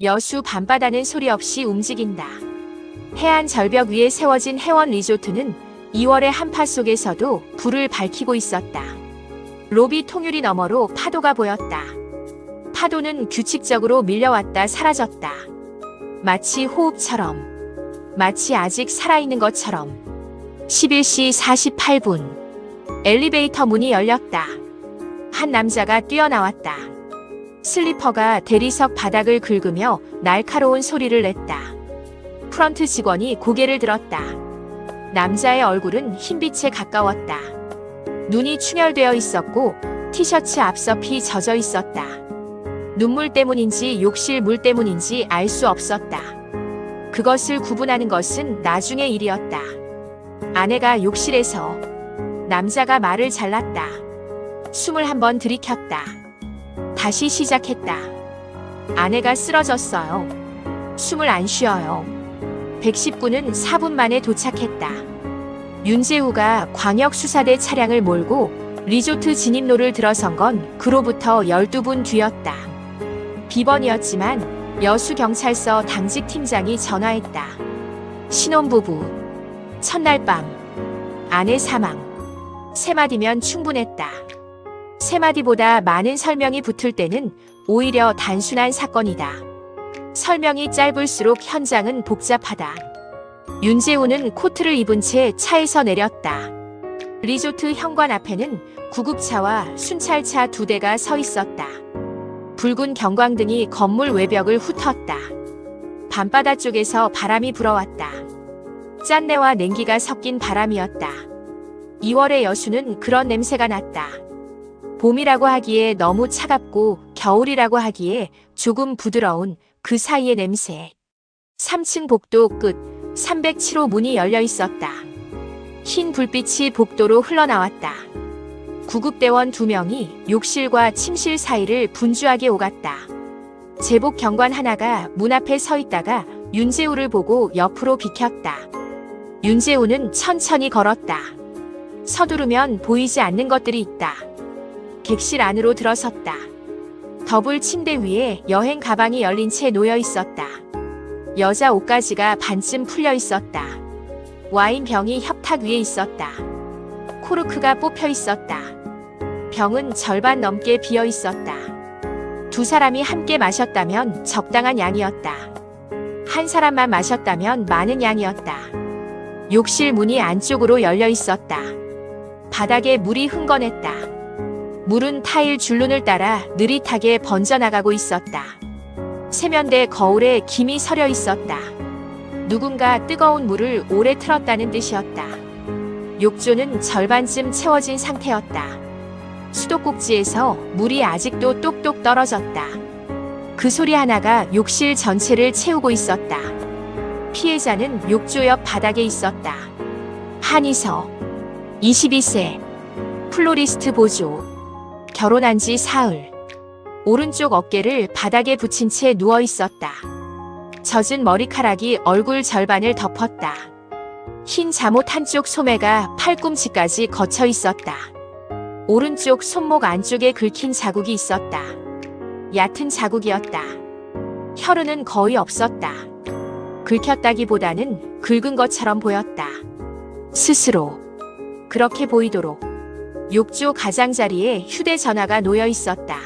여수 밤바다는 소리 없이 움직인다. 해안 절벽 위에 세워진 해원 리조트는 2월의 한파 속에서도 불을 밝히고 있었다. 로비 통유리 너머로 파도가 보였다. 파도는 규칙적으로 밀려왔다 사라졌다. 마치 호흡처럼, 마치 아직 살아있는 것처럼. 11시 48분. 엘리베이터 문이 열렸다. 한 남자가 뛰어나왔다. 슬리퍼가 대리석 바닥을 긁으며 날카로운 소리를 냈다. 프런트 직원이 고개를 들었다. 남자의 얼굴은 흰빛에 가까웠다. 눈이 충혈되어 있었고 티셔츠 앞섭이 젖어 있었다. 눈물 때문인지 욕실 물 때문인지 알 수 없었다. 그것을 구분하는 것은 나중의 일이었다. 아내가 욕실에서 남자가 말을 잘랐다. 숨을 한번 들이켰다. 다시 시작했다. 아내가 쓰러졌어요. 숨을 안 쉬어요. 110군은 4분 만에 도착했다. 윤재우가 광역수사대 차량을 몰고 리조트 진입로를 들어선 건 그로부터 12분 뒤였다. 비번이었지만 여수경찰서 당직 팀장이 전화했다. 신혼부부. 첫날 밤. 아내 사망. 3마디면 충분했다. 3마디보다 많은 설명이 붙을 때는 오히려 단순한 사건이다. 설명이 짧을수록 현장은 복잡하다. 윤재우는 코트를 입은 채 차에서 내렸다. 리조트 현관 앞에는 구급차와 순찰차 2대가 서 있었다. 붉은 경광등이 건물 외벽을 훑었다. 밤바다 쪽에서 바람이 불어왔다. 짠내와 냉기가 섞인 바람이었다. 2월의 여수는 그런 냄새가 났다. 봄이라고 하기에 너무 차갑고 겨울이라고 하기에 조금 부드러운 그 사이의 냄새. 3층 복도 끝 307호 문이 열려 있었다. 흰 불빛이 복도로 흘러나왔다. 구급대원 2명이 욕실과 침실 사이를 분주하게 오갔다. 제복 경관 하나가 문 앞에 서 있다가 윤재우를 보고 옆으로 비켰다. 윤재우는 천천히 걸었다. 서두르면 보이지 않는 것들이 있다. 객실 안으로 들어섰다. 더블 침대 위에 여행 가방이 열린 채 놓여 있었다. 여자 옷가지가 반쯤 풀려 있었다. 와인 병이 협탁 위에 있었다. 코르크가 뽑혀 있었다. 병은 절반 넘게 비어 있었다. 2사람이 함께 마셨다면 적당한 양이었다. 한 사람만 마셨다면 많은 양이었다. 욕실 문이 안쪽으로 열려 있었다. 바닥에 물이 흥건했다. 물은 타일 줄눈을 따라 느릿하게 번져나가고 있었다. 세면대 거울에 김이 서려 있었다. 누군가 뜨거운 물을 오래 틀었다는 뜻이었다. 욕조는 절반쯤 채워진 상태였다. 수도꼭지에서 물이 아직도 똑똑 떨어졌다. 그 소리 하나가 욕실 전체를 채우고 있었다. 피해자는 욕조 옆 바닥에 있었다. 한이서, 22세, 플로리스트 보조, 결혼한 지 사흘. 오른쪽 어깨를 바닥에 붙인 채 누워 있었다. 젖은 머리카락이 얼굴 절반을 덮었다. 흰 잠옷 한쪽 소매가 팔꿈치까지 거쳐 있었다. 오른쪽 손목 안쪽에 긁힌 자국이 있었다. 얕은 자국이었다. 혈흔은 거의 없었다. 긁혔다기보다는 긁은 것처럼 보였다. 스스로 그렇게 보이도록. 욕조 가장자리에 휴대전화가 놓여 있었다.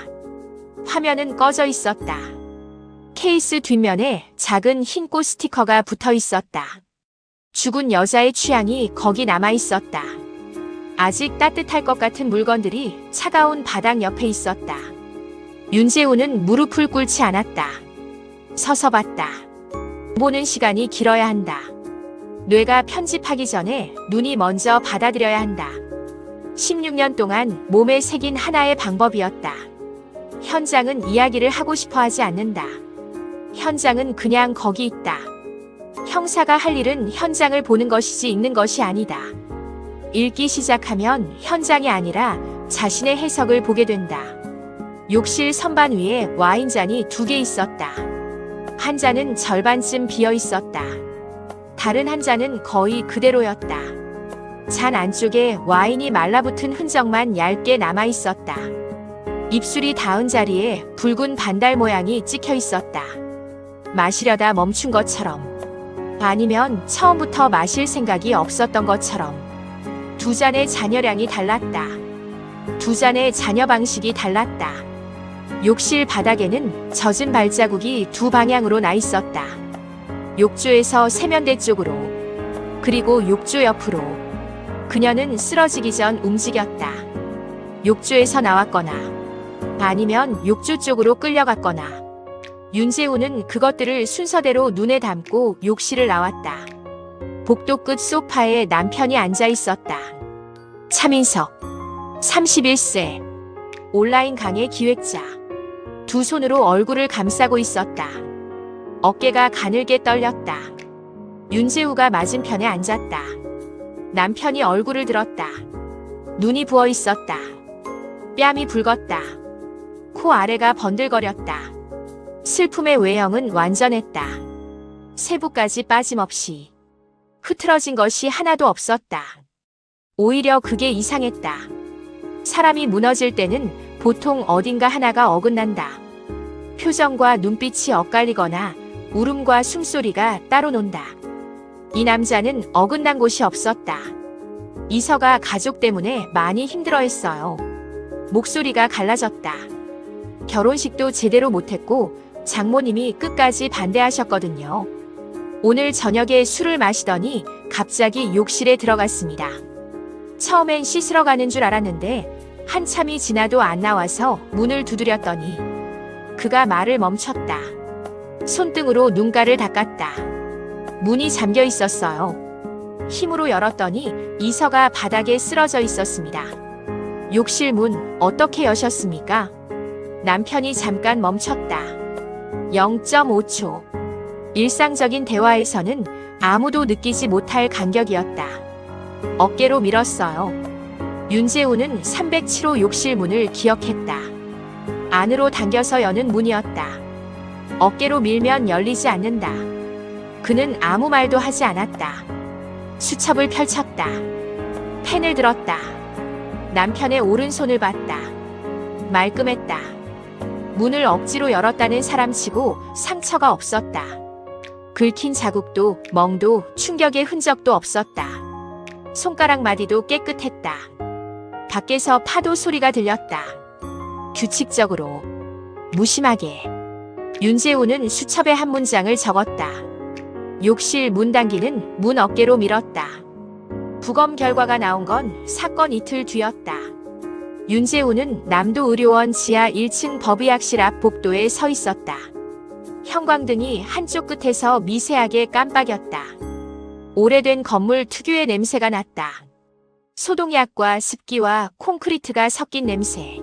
화면은 꺼져 있었다. 케이스 뒷면에 작은 흰 꽃 스티커가 붙어 있었다. 죽은 여자의 취향이 거기 남아 있었다. 아직 따뜻할 것 같은 물건들이 차가운 바닥 옆에 있었다. 윤재우는 무릎을 꿇지 않았다. 서서 봤다. 보는 시간이 길어야 한다. 뇌가 편집하기 전에 눈이 먼저 받아들여야 한다. 16년 동안 몸에 새긴 하나의 방법이었다. 현장은 이야기를 하고 싶어 하지 않는다. 현장은 그냥 거기 있다. 형사가 할 일은 현장을 보는 것이지 읽는 것이 아니다. 읽기 시작하면 현장이 아니라 자신의 해석을 보게 된다. 욕실 선반 위에 와인잔이 2개 있었다. 한 잔은 절반쯤 비어 있었다. 다른 한 잔은 거의 그대로였다. 잔 안쪽에 와인이 말라붙은 흔적만 얇게 남아 있었다. 입술이 닿은 자리에 붉은 반달 모양이 찍혀 있었다. 마시려다 멈춘 것처럼, 아니면 처음부터 마실 생각이 없었던 것처럼. 두 잔의 잔여량이 달랐다. 두 잔의 잔여 방식이 달랐다. 욕실 바닥에는 젖은 발자국이 두 방향으로 나 있었다. 욕조에서 세면대 쪽으로, 그리고 욕조 옆으로. 그녀는 쓰러지기 전 움직였다. 욕조에서 나왔거나, 아니면 욕조 쪽으로 끌려갔거나. 윤재우는 그것들을 순서대로 눈에 담고 욕실을 나왔다. 복도 끝 소파에 남편이 앉아 있었다. 차민석, 31세, 온라인 강의 기획자. 두 손으로 얼굴을 감싸고 있었다. 어깨가 가늘게 떨렸다. 윤재우가 맞은편에 앉았다. 남편이 얼굴을 들었다. 눈이 부어 있었다. 뺨이 붉었다. 코 아래가 번들거렸다. 슬픔의 외형은 완전했다. 세부까지 빠짐없이. 흐트러진 것이 하나도 없었다. 오히려 그게 이상했다. 사람이 무너질 때는 보통 어딘가 하나가 어긋난다. 표정과 눈빛이 엇갈리거나 울음과 숨소리가 따로 논다. 이 남자는 어긋난 곳이 없었다. 이서가 가족 때문에 많이 힘들어했어요. 목소리가 갈라졌다. 결혼식도 제대로 못했고 장모님이 끝까지 반대하셨거든요. 오늘 저녁에 술을 마시더니 갑자기 욕실에 들어갔습니다. 처음엔 씻으러 가는 줄 알았는데 한참이 지나도 안 나와서 문을 두드렸더니 그가 말을 멈췄다. 손등으로 눈가를 닦았다. 문이 잠겨 있었어요. 힘으로 열었더니 이서가 바닥에 쓰러져 있었습니다. 욕실 문 어떻게 여셨습니까? 남편이 잠깐 멈췄다. 0.5초. 일상적인 대화에서는 아무도 느끼지 못할 간격이었다. 어깨로 밀었어요. 윤재우는 307호 욕실 문을 기억했다. 안으로 당겨서 여는 문이었다. 어깨로 밀면 열리지 않는다. 그는 아무 말도 하지 않았다. 수첩을 펼쳤다. 펜을 들었다. 남편의 오른손을 봤다. 말끔했다. 문을 억지로 열었다는 사람치고 상처가 없었다. 긁힌 자국도 멍도 충격의 흔적도 없었다. 손가락 마디도 깨끗했다. 밖에서 파도 소리가 들렸다. 규칙적으로, 무심하게. 윤재우는 수첩에 한 문장을 적었다. 욕실 문 당기는 문 어깨로 밀었다. 부검 결과가 나온 건 사건 이틀 뒤였다. 윤재우는 남도의료원 지하 1층 법의학실 앞 복도에 서 있었다. 형광등이 한쪽 끝에서 미세하게 깜빡였다. 오래된 건물 특유의 냄새가 났다. 소독약과 습기와 콘크리트가 섞인 냄새.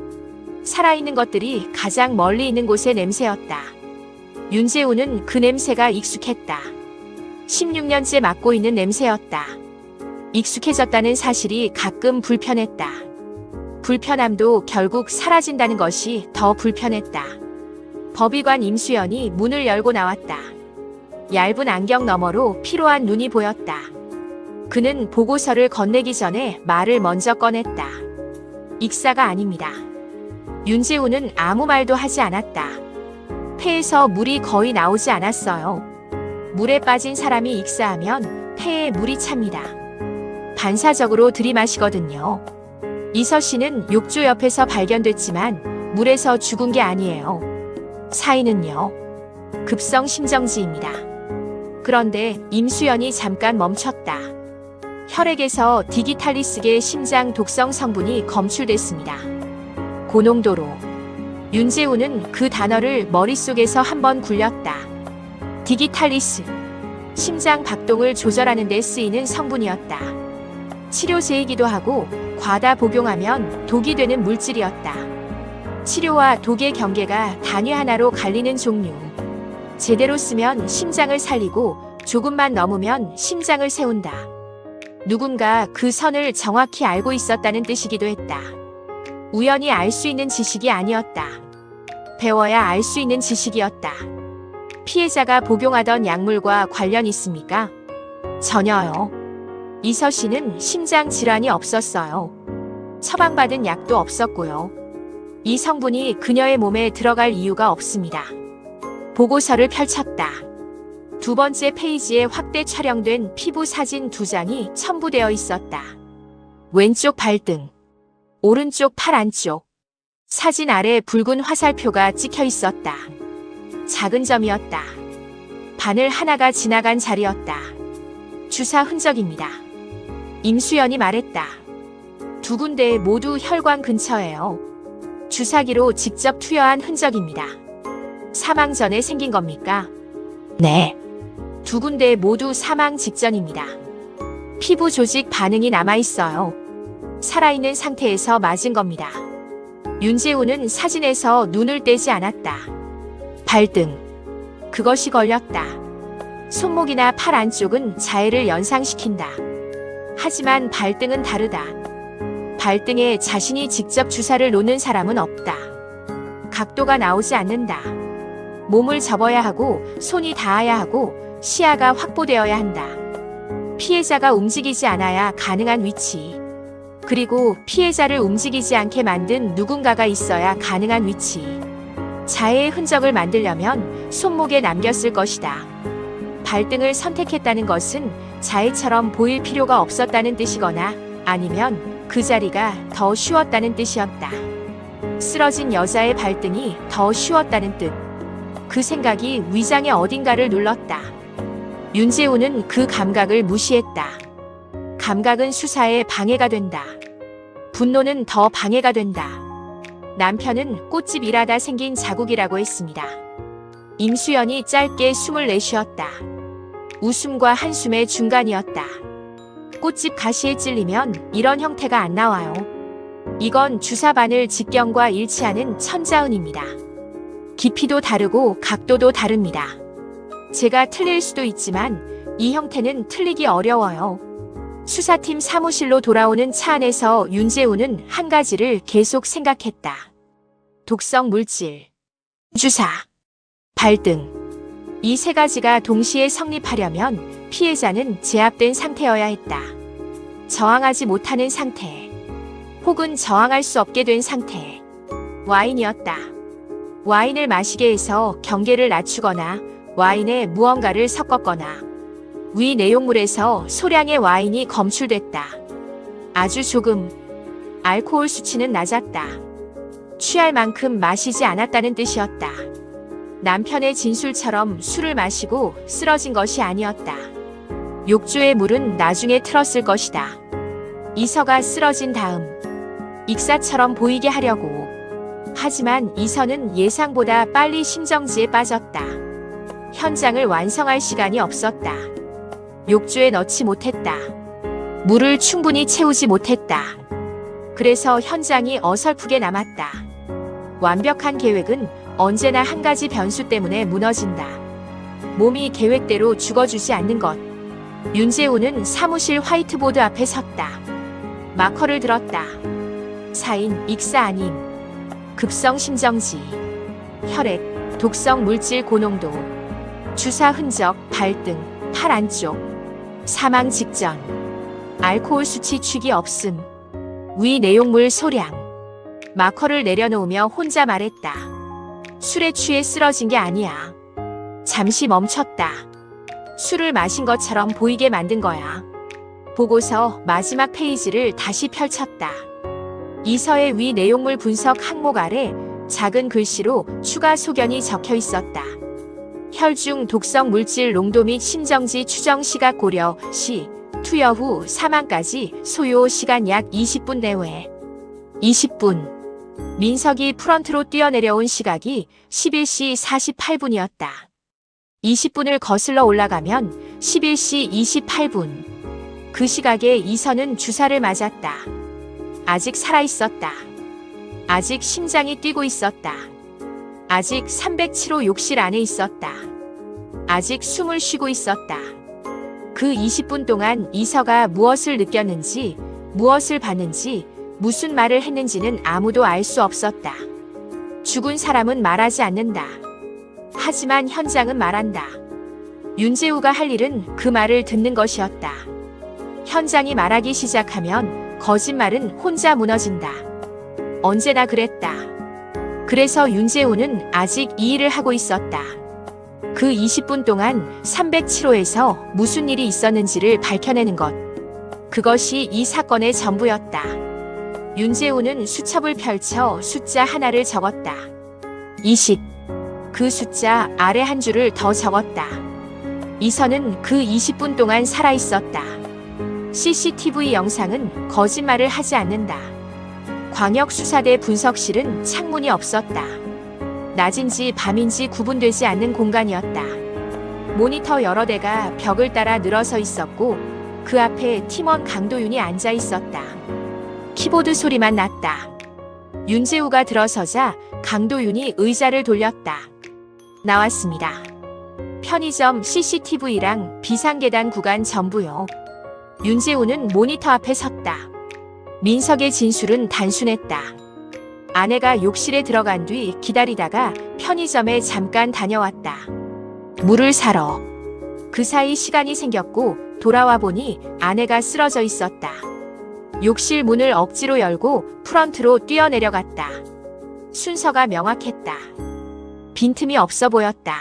살아있는 것들이 가장 멀리 있는 곳의 냄새였다. 윤재우는 그 냄새가 익숙했다. 16년째 맡고 있는 냄새였다. 익숙해졌다는 사실이 가끔 불편했다. 불편함도 결국 사라진다는 것이 더 불편했다. 법의관 임수연이 문을 열고 나왔다. 얇은 안경 너머로 피로한 눈이 보였다. 그는 보고서를 건네기 전에 말을 먼저 꺼냈다. 익사가 아닙니다. 윤재우는 아무 말도 하지 않았다. 폐에서 물이 거의 나오지 않았어요. 물에 빠진 사람이 익사하면 폐에 물이 찹니다. 반사적으로 들이마시거든요. 이서 씨는 욕조 옆에서 발견됐지만 물에서 죽은 게 아니에요. 사인은요. 급성 심정지입니다. 그런데 임수연이 잠깐 멈췄다. 혈액에서 디기탈리스계 심장 독성 성분이 검출됐습니다. 고농도로. 윤재우는 그 단어를 머릿속에서 한번 굴렸다. 디기탈리스. 심장 박동을 조절하는 데 쓰이는 성분이었다. 치료제이기도 하고 과다 복용하면 독이 되는 물질이었다. 치료와 독의 경계가 단위 하나로 갈리는 종류. 제대로 쓰면 심장을 살리고 조금만 넘으면 심장을 세운다. 누군가 그 선을 정확히 알고 있었다는 뜻이기도 했다. 우연히 알 수 있는 지식이 아니었다. 배워야 알 수 있는 지식이었다. 피해자가 복용하던 약물과 관련 있습니까? 전혀요. 이서 씨는 심장 질환이 없었어요. 처방받은 약도 없었고요. 이 성분이 그녀의 몸에 들어갈 이유가 없습니다. 보고서를 펼쳤다. 두 번째 페이지에 확대 촬영된 피부 사진 2장이 첨부되어 있었다. 왼쪽 발등, 오른쪽 팔 안쪽. 사진 아래 붉은 화살표가 찍혀 있었다. 작은 점이었다. 바늘 하나가 지나간 자리였다. 주사 흔적입니다. 임수연이 말했다. 두 군데 모두 혈관 근처예요. 주사기로 직접 투여한 흔적입니다. 사망 전에 생긴 겁니까? 네. 두 군데 모두 사망 직전입니다. 피부 조직 반응이 남아있어요. 살아있는 상태에서 맞은 겁니다. 윤재우는 사진에서 눈을 떼지 않았다. 발등. 그것이 걸렸다. 손목이나 팔 안쪽은 자해를 연상시킨다. 하지만 발등은 다르다. 발등에 자신이 직접 주사를 놓는 사람은 없다. 각도가 나오지 않는다. 몸을 접어야 하고 손이 닿아야 하고 시야가 확보되어야 한다. 피해자가 움직이지 않아야 가능한 위치. 그리고 피해자를 움직이지 않게 만든 누군가가 있어야 가능한 위치. 자해의 흔적을 만들려면 손목에 남겼을 것이다. 발등을 선택했다는 것은 자해처럼 보일 필요가 없었다는 뜻이거나 아니면 그 자리가 더 쉬웠다는 뜻이었다. 쓰러진 여자의 발등이 더 쉬웠다는 뜻. 그 생각이 위장의 어딘가를 눌렀다. 윤재우는 그 감각을 무시했다. 감각은 수사에 방해가 된다. 분노는 더 방해가 된다. 남편은 꽃집 일하다 생긴 자국이라고 했습니다. 임수연이 짧게 숨을 내쉬었다. 웃음과 한숨의 중간이었다. 꽃집 가시에 찔리면 이런 형태가 안 나와요. 이건 주사바늘 직경과 일치하는 천자은입니다. 깊이도 다르고 각도도 다릅니다. 제가 틀릴 수도 있지만 이 형태는 틀리기 어려워요. 수사팀 사무실로 돌아오는 차 안에서 윤재우는 한 가지를 계속 생각했다. 독성 물질, 주사, 발등. 이 세 가지가 동시에 성립하려면 피해자는 제압된 상태여야 했다. 저항하지 못하는 상태, 혹은 저항할 수 없게 된 상태. 와인이었다. 와인을 마시게 해서 경계를 낮추거나 와인에 무언가를 섞었거나 위 내용물에서 소량의 와인이 검출됐다. 아주 조금. 알코올 수치는 낮았다. 취할 만큼 마시지 않았다는 뜻이었다. 남편의 진술처럼 술을 마시고 쓰러진 것이 아니었다. 욕조의 물은 나중에 틀었을 것이다. 이서가 쓰러진 다음 익사처럼 보이게 하려고. 하지만 이서는 예상보다 빨리 심정지에 빠졌다. 현장을 완성할 시간이 없었다. 욕조에 넣지 못했다. 물을 충분히 채우지 못했다. 그래서 현장이 어설프게 남았다. 완벽한 계획은 언제나 한 가지 변수 때문에 무너진다. 몸이 계획대로 죽어주지 않는 것. 윤재우는 사무실 화이트보드 앞에 섰다. 마커를 들었다. 사인, 익사 아님. 급성 심정지. 혈액, 독성 물질 고농도. 주사 흔적, 발등, 팔 안쪽. 사망 직전. 알코올 수치 취기 없음. 위 내용물 소량. 마커를 내려놓으며 혼자 말했다. 술에 취해 쓰러진 게 아니야. 잠시 멈췄다. 술을 마신 것처럼 보이게 만든 거야. 보고서 마지막 페이지를 다시 펼쳤다. 이서의 위 내용물 분석 항목 아래 작은 글씨로 추가 소견이 적혀 있었다. 혈중 독성 물질 농도 및 심정지 추정 시각 고려 시 투여 후 사망까지 소요 시간 약 20분 내외. 20분. 민석이 프런트로 뛰어내려온 시각이 11시 48분이었다. 20분을 거슬러 올라가면 11시 28분. 그 시각에 이서는 주사를 맞았다. 아직 살아있었다. 아직 심장이 뛰고 있었다. 아직 307호 욕실 안에 있었다. 아직 숨을 쉬고 있었다. 그 20분 동안 이서가 무엇을 느꼈는지, 무엇을 봤는지, 무슨 말을 했는지는 아무도 알 수 없었다. 죽은 사람은 말하지 않는다. 하지만 현장은 말한다. 윤재우가 할 일은 그 말을 듣는 것이었다. 현장이 말하기 시작하면 거짓말은 혼자 무너진다. 언제나 그랬다. 그래서 윤재우는 아직 이 일을 하고 있었다. 그 20분 동안 307호에서 무슨 일이 있었는지를 밝혀내는 것. 그것이 이 사건의 전부였다. 윤재우는 수첩을 펼쳐 숫자 하나를 적었다. 20. 그 숫자 아래 한 줄을 더 적었다. 이선은 그 20분 동안 살아있었다. CCTV 영상은 거짓말을 하지 않는다. 광역수사대 분석실은 창문이 없었다. 낮인지 밤인지 구분되지 않는 공간이었다. 모니터 여러 대가 벽을 따라 늘어서 있었고 그 앞에 팀원 강도윤이 앉아 있었다. 키보드 소리만 났다. 윤재우가 들어서자 강도윤이 의자를 돌렸다. 나왔습니다. 편의점 CCTV랑 비상계단 구간 전부요. 윤재우는 모니터 앞에 섰다. 민석의 진술은 단순했다. 아내가 욕실에 들어간 뒤 기다리다가 편의점에 잠깐 다녀왔다. 물을 사러. 그 사이 시간이 생겼고 돌아와 보니 아내가 쓰러져 있었다. 욕실 문을 억지로 열고 프런트로 뛰어내려갔다. 순서가 명확했다. 빈틈이 없어 보였다.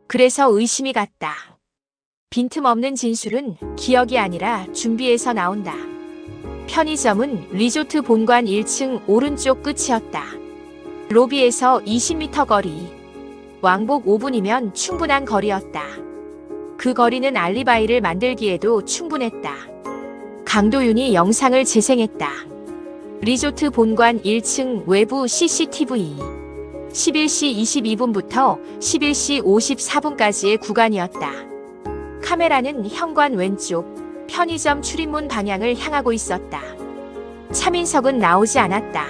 그래서 의심이 갔다. 빈틈없는 진술은 기억이 아니라 준비에서 나온다. 편의점은 리조트 본관 1층 오른쪽 끝이었다. 로비에서 20m 거리. 왕복 5분이면 충분한 거리였다. 그 거리는 알리바이를 만들기에도 충분했다. 강도윤이 영상을 재생했다. 리조트 본관 1층 외부 CCTV. 11시 22분부터 11시 54분까지의 구간이었다. 카메라는 현관 왼쪽, 편의점 출입문 방향을 향하고 있었다. 차민석은 나오지 않았다.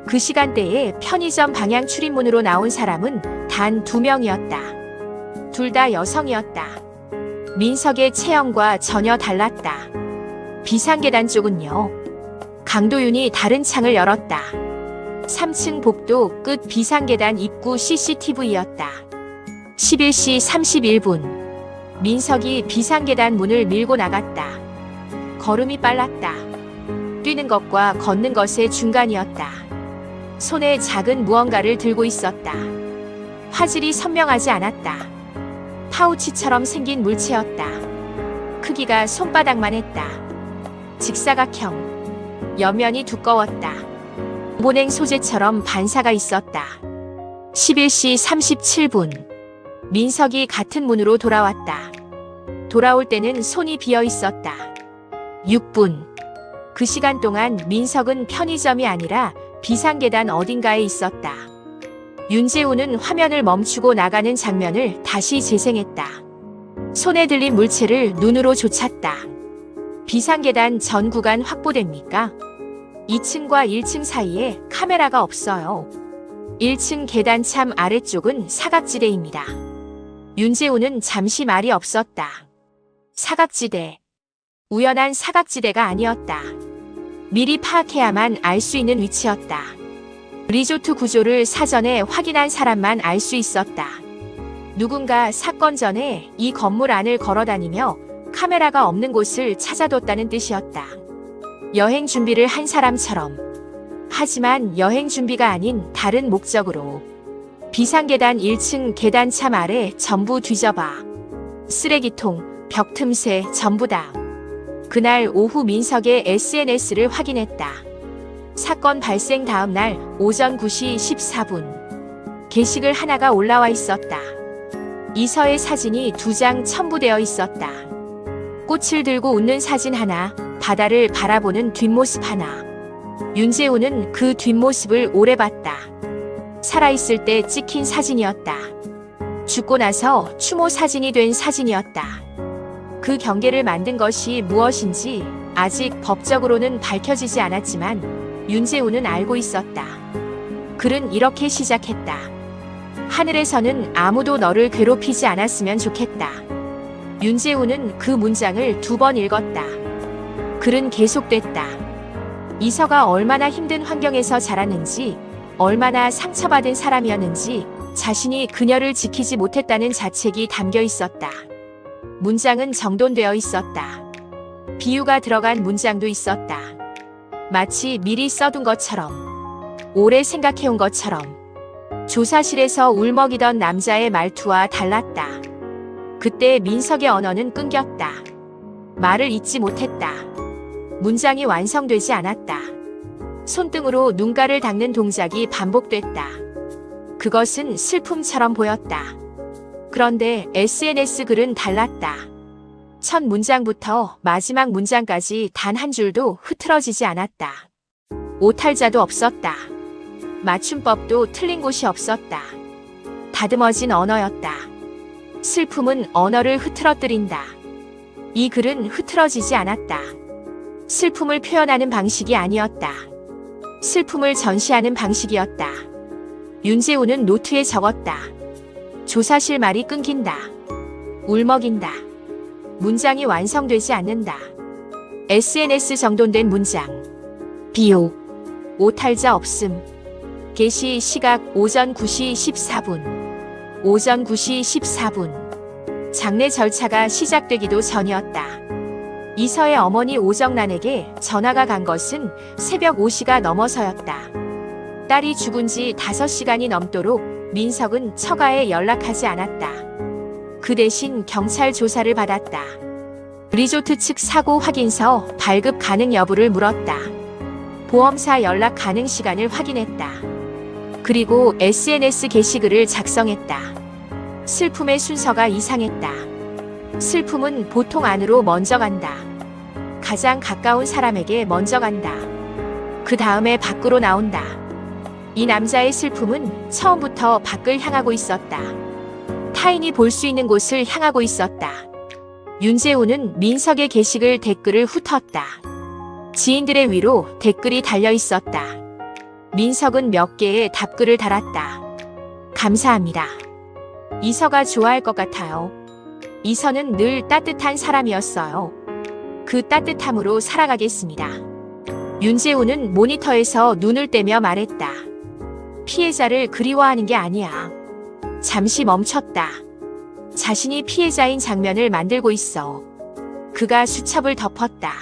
그 시간대에 편의점 방향 출입문으로 나온 사람은 단 2명이었다. 둘 다 여성이었다. 민석의 체형과 전혀 달랐다. 비상계단 쪽은요. 강도윤이 다른 창을 열었다. 3층 복도 끝 비상계단 입구 CCTV였다. 11시 31분. 민석이 비상계단 문을 밀고 나갔다. 걸음이 빨랐다. 뛰는 것과 걷는 것의 중간이었다. 손에 작은 무언가를 들고 있었다. 화질이 선명하지 않았다. 파우치처럼 생긴 물체였다. 크기가 손바닥만 했다. 직사각형. 옆면이 두꺼웠다. 모냉 소재처럼 반사가 있었다. 11시 37분. 민석이 같은 문으로 돌아왔다. 돌아올 때는 손이 비어 있었다. 6분. 그 시간 동안 민석은 편의점이 아니라 비상계단 어딘가에 있었다. 윤재우는 화면을 멈추고 나가는 장면을 다시 재생했다. 손에 들린 물체를 눈으로 좇았다. 비상계단 전 구간 확보됩니까? 2층과 1층 사이에 카메라가 없어요. 1층 계단참 아래쪽은 사각지대입니다. 윤재우는 잠시 말이 없었다. 사각지대. 우연한 사각지대가 아니었다. 미리 파악해야만 알 수 있는 위치였다. 리조트 구조를 사전에 확인한 사람만 알 수 있었다. 누군가 사건 전에 이 건물 안을 걸어다니며 카메라가 없는 곳을 찾아뒀다는 뜻이었다. 여행 준비를 한 사람처럼. 하지만 여행 준비가 아닌 다른 목적으로. 비상계단 1층 계단참 아래 전부 뒤져봐. 쓰레기통, 벽 틈새 전부 다. 그날 오후 민석의 SNS를 확인했다. 사건 발생 다음 날 오전 9시 14분. 게시글 하나가 올라와 있었다. 이서의 사진이 2장 첨부되어 있었다. 꽃을 들고 웃는 사진 하나, 바다를 바라보는 뒷모습 하나. 윤재우는 그 뒷모습을 오래 봤다. 살아있을 때 찍힌 사진이었다. 죽고 나서 추모 사진이 된 사진이었다. 그 경계를 만든 것이 무엇인지 아직 법적으로는 밝혀지지 않았지만 윤재우는 알고 있었다. 글은 이렇게 시작했다. 하늘에서는 아무도 너를 괴롭히지 않았으면 좋겠다. 윤재우는 그 문장을 2번 읽었다. 글은 계속됐다. 이서가 얼마나 힘든 환경에서 자랐는지, 얼마나 상처받은 사람이었는지, 자신이 그녀를 지키지 못했다는 자책이 담겨 있었다. 문장은 정돈되어 있었다. 비유가 들어간 문장도 있었다. 마치 미리 써둔 것처럼, 오래 생각해온 것처럼. 조사실에서 울먹이던 남자의 말투와 달랐다. 그때 민석의 언어는 끊겼다. 말을 잇지 못했다. 문장이 완성되지 않았다. 손등으로 눈가를 닦는 동작이 반복됐다. 그것은 슬픔처럼 보였다. 그런데 SNS 글은 달랐다. 첫 문장부터 마지막 문장까지 단 한 줄도 흐트러지지 않았다. 오탈자도 없었다. 맞춤법도 틀린 곳이 없었다. 다듬어진 언어였다. 슬픔은 언어를 흐트러뜨린다. 이 글은 흐트러지지 않았다. 슬픔을 표현하는 방식이 아니었다. 슬픔을 전시하는 방식이었다. 윤재우는 노트에 적었다. 조사실 말이 끊긴다. 울먹인다. 문장이 완성되지 않는다. SNS 정돈된 문장. 비호. 오탈자 없음. 게시 시각 오전 9시 14분. 오전 9시 14분. 장례 절차가 시작되기도 전이었다. 이서의 어머니 오정란에게 전화가 간 것은 새벽 5시가 넘어서였다. 딸이 죽은 지 5시간이 넘도록 민석은 처가에 연락하지 않았다. 그 대신 경찰 조사를 받았다. 리조트 측 사고 확인서 발급 가능 여부를 물었다. 보험사 연락 가능 시간을 확인했다. 그리고 SNS 게시글을 작성했다. 슬픔의 순서가 이상했다. 슬픔은 보통 안으로 먼저 간다. 가장 가까운 사람에게 먼저 간다. 그 다음에 밖으로 나온다. 이 남자의 슬픔은 처음부터 밖을 향하고 있었다. 타인이 볼 수 있는 곳을 향하고 있었다. 윤재우는 민석의 게시글 댓글을 훑었다. 지인들의 위로 댓글이 달려 있었다. 민석은 몇 개의 답글을 달았다. 감사합니다. 이서가 좋아할 것 같아요. 이서는 늘 따뜻한 사람이었어요. 그 따뜻함으로 살아가겠습니다. 윤재우는 모니터에서 눈을 떼며 말했다. 피해자를 그리워하는 게 아니야. 잠시 멈췄다. 자신이 피해자인 장면을 만들고 있어. 그가 수첩을 덮었다.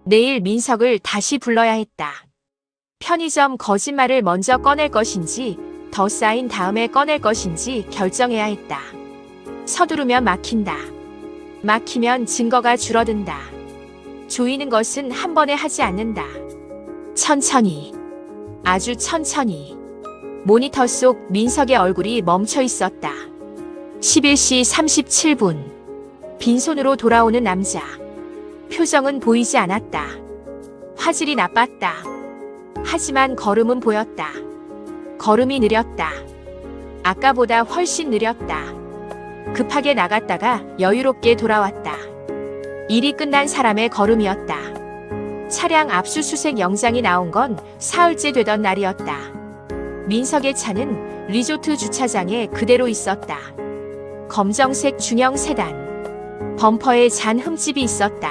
내일 민석을 다시 불러야 했다. 편의점 거짓말을 먼저 꺼낼 것인지 더 쌓인 다음에 꺼낼 것인지 결정해야 했다. 서두르면 막힌다. 막히면 증거가 줄어든다. 조이는 것은 한 번에 하지 않는다. 천천히, 아주 천천히. 모니터 속 민석의 얼굴이 멈춰 있었다. 11시 37분. 빈손으로 돌아오는 남자. 표정은 보이지 않았다. 화질이 나빴다. 하지만 걸음은 보였다. 걸음이 느렸다. 아까보다 훨씬 느렸다. 급하게 나갔다가 여유롭게 돌아왔다. 일이 끝난 사람의 걸음이었다. 차량 압수수색 영장이 나온 건 사흘째 되던 날이었다. 민석의 차는 리조트 주차장에 그대로 있었다. 검정색 중형 세단. 범퍼에 잔 흠집이 있었다.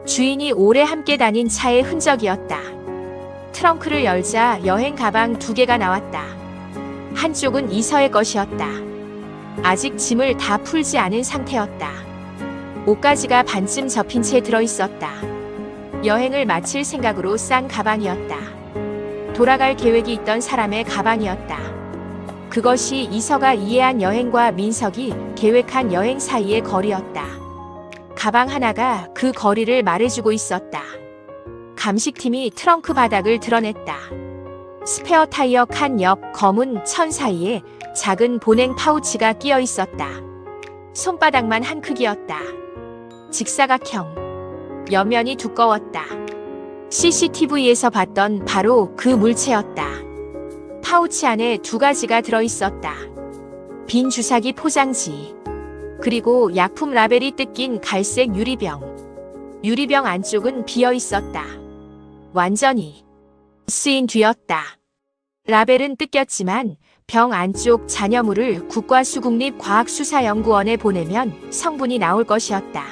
주인이 오래 함께 다닌 차의 흔적이었다. 트렁크를 열자 여행 가방 2개가 나왔다. 한쪽은 이서의 것이었다. 아직 짐을 다 풀지 않은 상태였다. 옷가지가 반쯤 접힌 채 들어있었다. 여행을 마칠 생각으로 싼 가방이었다. 돌아갈 계획이 있던 사람의 가방이었다. 그것이 이서가 이해한 여행과 민석이 계획한 여행 사이의 거리였다. 가방 하나가 그 거리를 말해주고 있었다. 감식팀이 트렁크 바닥을 드러냈다. 스페어 타이어 칸 옆 검은 천 사이에 작은 보냉 파우치가 끼어 있었다. 손바닥만 한 크기였다. 직사각형. 옆면이 두꺼웠다. CCTV에서 봤던 바로 그 물체였다. 파우치 안에 2가지가 들어있었다. 빈 주사기 포장지. 그리고 약품 라벨이 뜯긴 갈색 유리병. 유리병 안쪽은 비어 있었다. 완전히 쓰인 뒤였다. 라벨은 뜯겼지만 병 안쪽 잔여물을 국가수국립과학수사연구원에 보내면 성분이 나올 것이었다.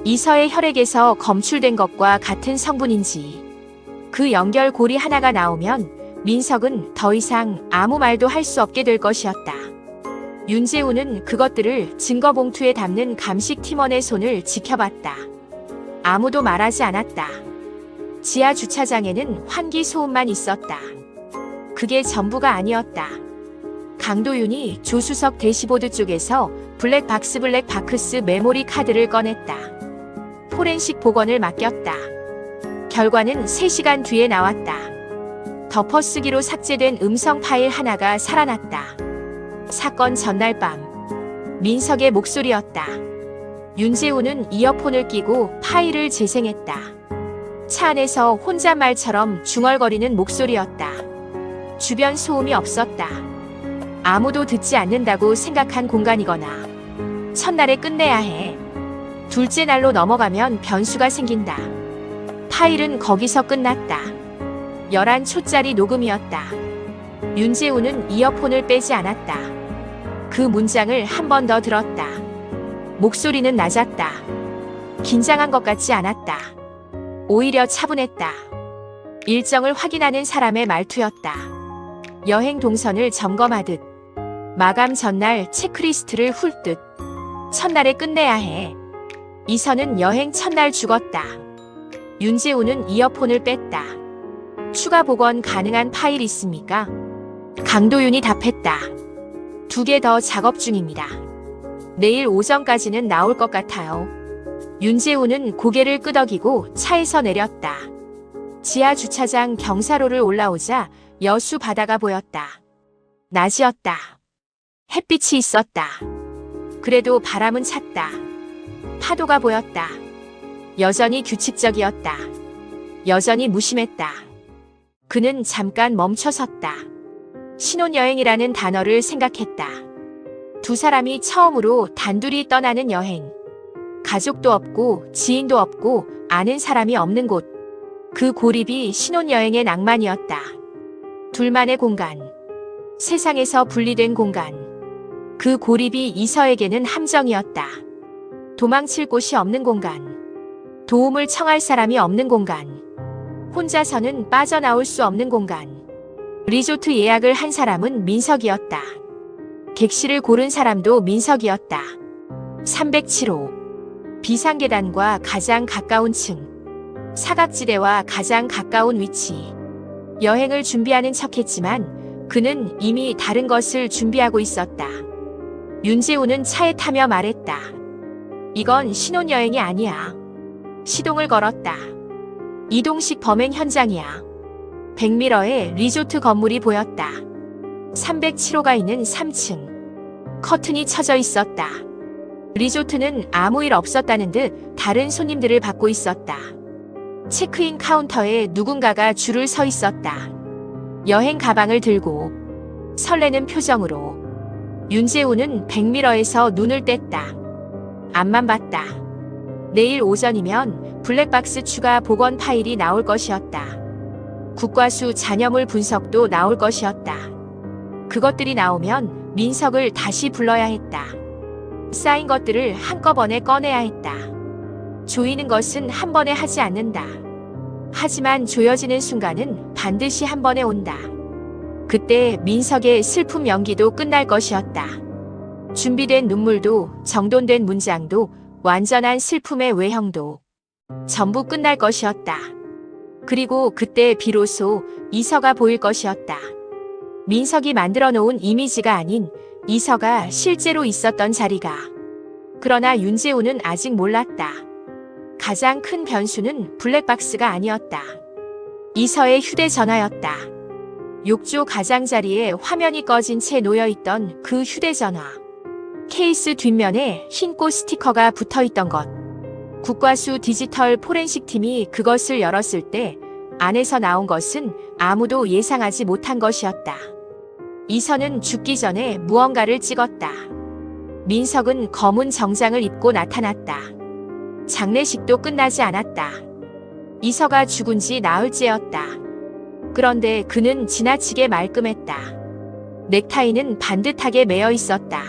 이서의 혈액에서 검출된 것과 같은 성분인지. 그 연결고리 하나가 나오면 민석은 더 이상 아무 말도 할 수 없게 될 것이었다. 윤재우는 그것들을 증거봉투에 담는 감식팀원의 손을 지켜봤다. 아무도 말하지 않았다. 지하 주차장에는 환기 소음만 있었다. 그게 전부가 아니었다. 강도윤이 조수석 대시보드 쪽에서 블랙박스 메모리 카드를 꺼냈다. 포렌식 복원을 맡겼다. 결과는 3시간 뒤에 나왔다. 덮어쓰기로 삭제된 음성 파일 하나가 살아났다. 사건 전날 밤 민석의 목소리였다. 윤재우는 이어폰을 끼고 파일을 재생했다. 차 안에서 혼잣말처럼 중얼거리는 목소리였다. 주변 소음이 없었다. 아무도 듣지 않는다고 생각한 공간이거나 첫날에 끝내야 해. 둘째 날로 넘어가면 변수가 생긴다. 파일은 거기서 끝났다. 11초짜리 녹음이었다. 윤재우는 이어폰을 빼지 않았다. 그 문장을 한 번 더 들었다. 목소리는 낮았다. 긴장한 것 같지 않았다. 오히려 차분했다. 일정을 확인하는 사람의 말투였다. 여행 동선을 점검하듯. 마감 전날 체크리스트를 훑듯. 첫날에 끝내야 해. 이선은 여행 첫날 죽었다. 윤재우는 이어폰을 뺐다. 추가 복원 가능한 파일 있습니까? 강도윤이 답했다. 2개 더 작업 중입니다. 내일 오전까지는 나올 것 같아요. 윤재우는 고개를 끄덕이고 차에서 내렸다. 지하 주차장 경사로를 올라오자 여수 바다가 보였다. 낮이었다. 햇빛이 있었다. 그래도 바람은 찼다. 파도가 보였다. 여전히 규칙적이었다. 여전히 무심했다. 그는 잠깐 멈춰섰다. 신혼여행이라는 단어를 생각했다. 2 사람이 처음으로 단둘이 떠나는 여행. 가족도 없고 지인도 없고 아는 사람이 없는 곳. 그 고립이 신혼여행의 낭만이었다. 둘만의 공간. 세상에서 분리된 공간. 그 고립이 이서에게는 함정이었다. 도망칠 곳이 없는 공간. 도움을 청할 사람이 없는 공간. 혼자서는 빠져나올 수 없는 공간. 리조트 예약을 한 사람은 민석이었다. 객실을 고른 사람도 민석이었다. 307호. 비상계단과 가장 가까운 층. 사각지대와 가장 가까운 위치. 여행을 준비하는 척했지만 그는 이미 다른 것을 준비하고 있었다. 윤재우는 차에 타며 말했다. 이건 신혼여행이 아니야. 시동을 걸었다. 이동식 범행 현장이야. 백미러에 리조트 건물이 보였다. 307호가 있는 3층. 커튼이 쳐져 있었다. 리조트는 아무 일 없었다는 듯 다른 손님들을 받고 있었다. 체크인 카운터에 누군가가 줄을 서 있었다. 여행 가방을 들고 설레는 표정으로. 윤재우는 백미러에서 눈을 뗐다. 앞만 봤다. 내일 오전이면 블랙박스 추가 복원 파일이 나올 것이었다. 국과수 잔여물 분석도 나올 것이었다. 그것들이 나오면 민석을 다시 불러야 했다. 쌓인 것들을 한꺼번에 꺼내야 했다. 조이는 것은 한 번에 하지 않는다. 하지만 조여지는 순간은 반드시 한 번에 온다. 그때 민석의 슬픔 연기도 끝날 것이었다. 준비된 눈물도 정돈된 문장도 완전한 슬픔의 외형도 전부 끝날 것이었다. 그리고 그때 비로소 이서가 보일 것이었다. 민석이 만들어 놓은 이미지가 아닌 이서가 실제로 있었던 자리가. 그러나 윤재우는 아직 몰랐다. 가장 큰 변수는 블랙박스가 아니었다. 이서의 휴대전화였다. 욕조 가장자리에 화면이 꺼진 채 놓여있던 그 휴대전화. 케이스 뒷면에 흰 꽃 스티커가 붙어있던 것. 국과수 디지털 포렌식 팀이 그것을 열었을 때 안에서 나온 것은 아무도 예상하지 못한 것이었다. 이선은 죽기 전에 무언가를 찍었다. 민석은 검은 정장을 입고 나타났다. 장례식도 끝나지 않았다. 이서가 죽은 지 나흘째였다. 그런데 그는 지나치게 말끔했다. 넥타이는 반듯하게 매어 있었다.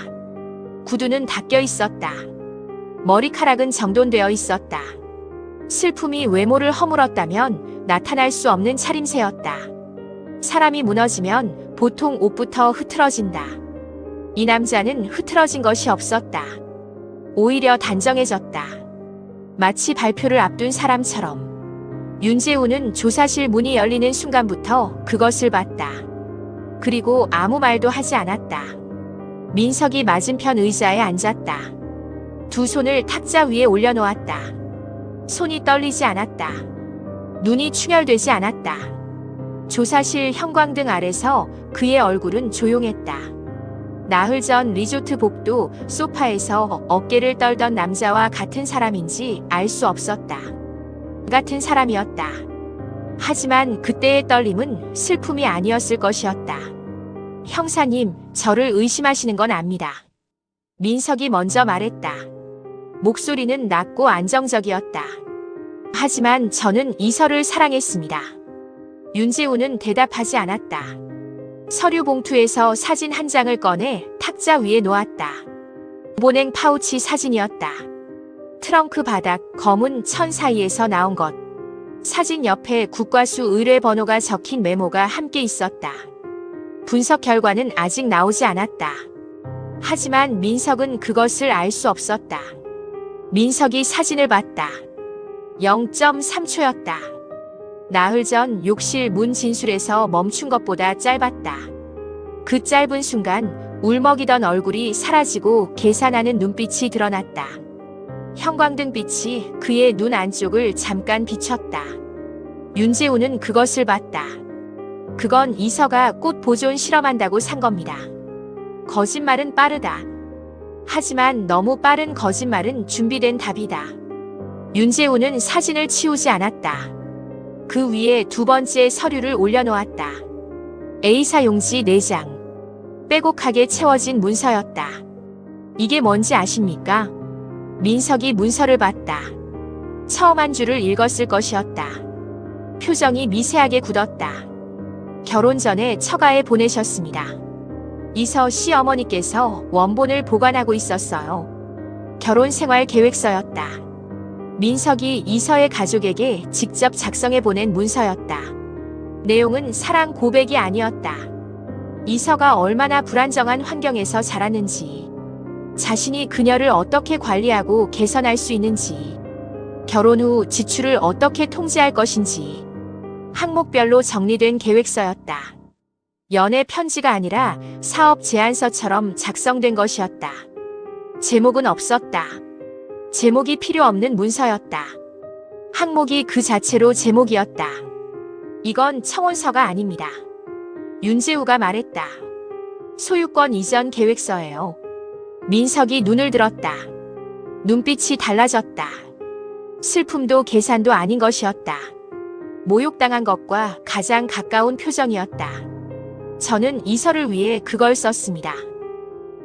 구두는 닦여 있었다. 머리카락은 정돈되어 있었다. 슬픔이 외모를 허물었다면 나타날 수 없는 차림새였다. 사람이 무너지면 보통 옷부터 흐트러진다. 이 남자는 흐트러진 것이 없었다. 오히려 단정해졌다. 마치 발표를 앞둔 사람처럼. 윤재우는 조사실 문이 열리는 순간부터 그것을 봤다. 그리고 아무 말도 하지 않았다. 민석이 맞은편 의자에 앉았다. 두 손을 탁자 위에 올려놓았다. 손이 떨리지 않았다. 눈이 충혈되지 않았다. 조사실 형광등 아래서 그의 얼굴은 조용했다. 나흘 전 리조트 복도 소파에서 어깨를 떨던 남자와 같은 사람인지 알 수 없었다. 같은 사람이었다. 하지만 그때의 떨림은 슬픔이 아니었을 것이었다. 형사님, 저를 의심하시는 건 압니다. 민석이 먼저 말했다. 목소리는 낮고 안정적이었다. 하지만 저는 이서를 사랑했습니다. 윤재우는 대답하지 않았다. 서류 봉투에서 사진 한 장을 꺼내 탁자 위에 놓았다. 보냉 파우치 사진이었다. 트렁크 바닥 검은 천 사이에서 나온 것. 사진 옆에 국과수 의뢰 번호가 적힌 메모가 함께 있었다. 분석 결과는 아직 나오지 않았다. 하지만 민석은 그것을 알 수 없었다. 민석이 사진을 봤다. 0.3초였다. 나흘 전 욕실 문 진술에서 멈춘 것보다 짧았다. 그 짧은 순간 울먹이던 얼굴이 사라지고 계산하는 눈빛이 드러났다. 형광등 빛이 그의 눈 안쪽을 잠깐 비췄다. 윤재우는 그것을 봤다. 그건 이서가 꽃 보존 실험한다고 산 겁니다. 거짓말은 빠르다. 하지만 너무 빠른 거짓말은 준비된 답이다. 윤재우는 사진을 치우지 않았다. 그 위에 두 번째 서류를 올려놓았다. A사 용지 4장. 빼곡하게 채워진 문서였다. 이게 뭔지 아십니까? 민석이 문서를 봤다. 처음 한 줄을 읽었을 것이었다. 표정이 미세하게 굳었다. 결혼 전에 처가에 보내셨습니다. 이서 씨 어머니께서 원본을 보관하고 있었어요. 결혼 생활 계획서였다. 민석이 이서의 가족에게 직접 작성해 보낸 문서였다. 내용은 사랑 고백이 아니었다. 이서가 얼마나 불안정한 환경에서 자랐는지, 자신이 그녀를 어떻게 관리하고 개선할 수 있는지, 결혼 후 지출을 어떻게 통제할 것인지, 항목별로 정리된 계획서였다. 연애 편지가 아니라 사업 제안서처럼 작성된 것이었다. 제목은 없었다. 제목이 필요 없는 문서였다. 항목이 그 자체로 제목이었다. 이건 청혼서가 아닙니다. 윤재우가 말했다. 소유권 이전 계획서예요. 민석이 눈을 들었다. 눈빛이 달라졌다. 슬픔도 계산도 아닌 것이었다. 모욕당한 것과 가장 가까운 표정이었다. 저는 이서를 위해 그걸 썼습니다.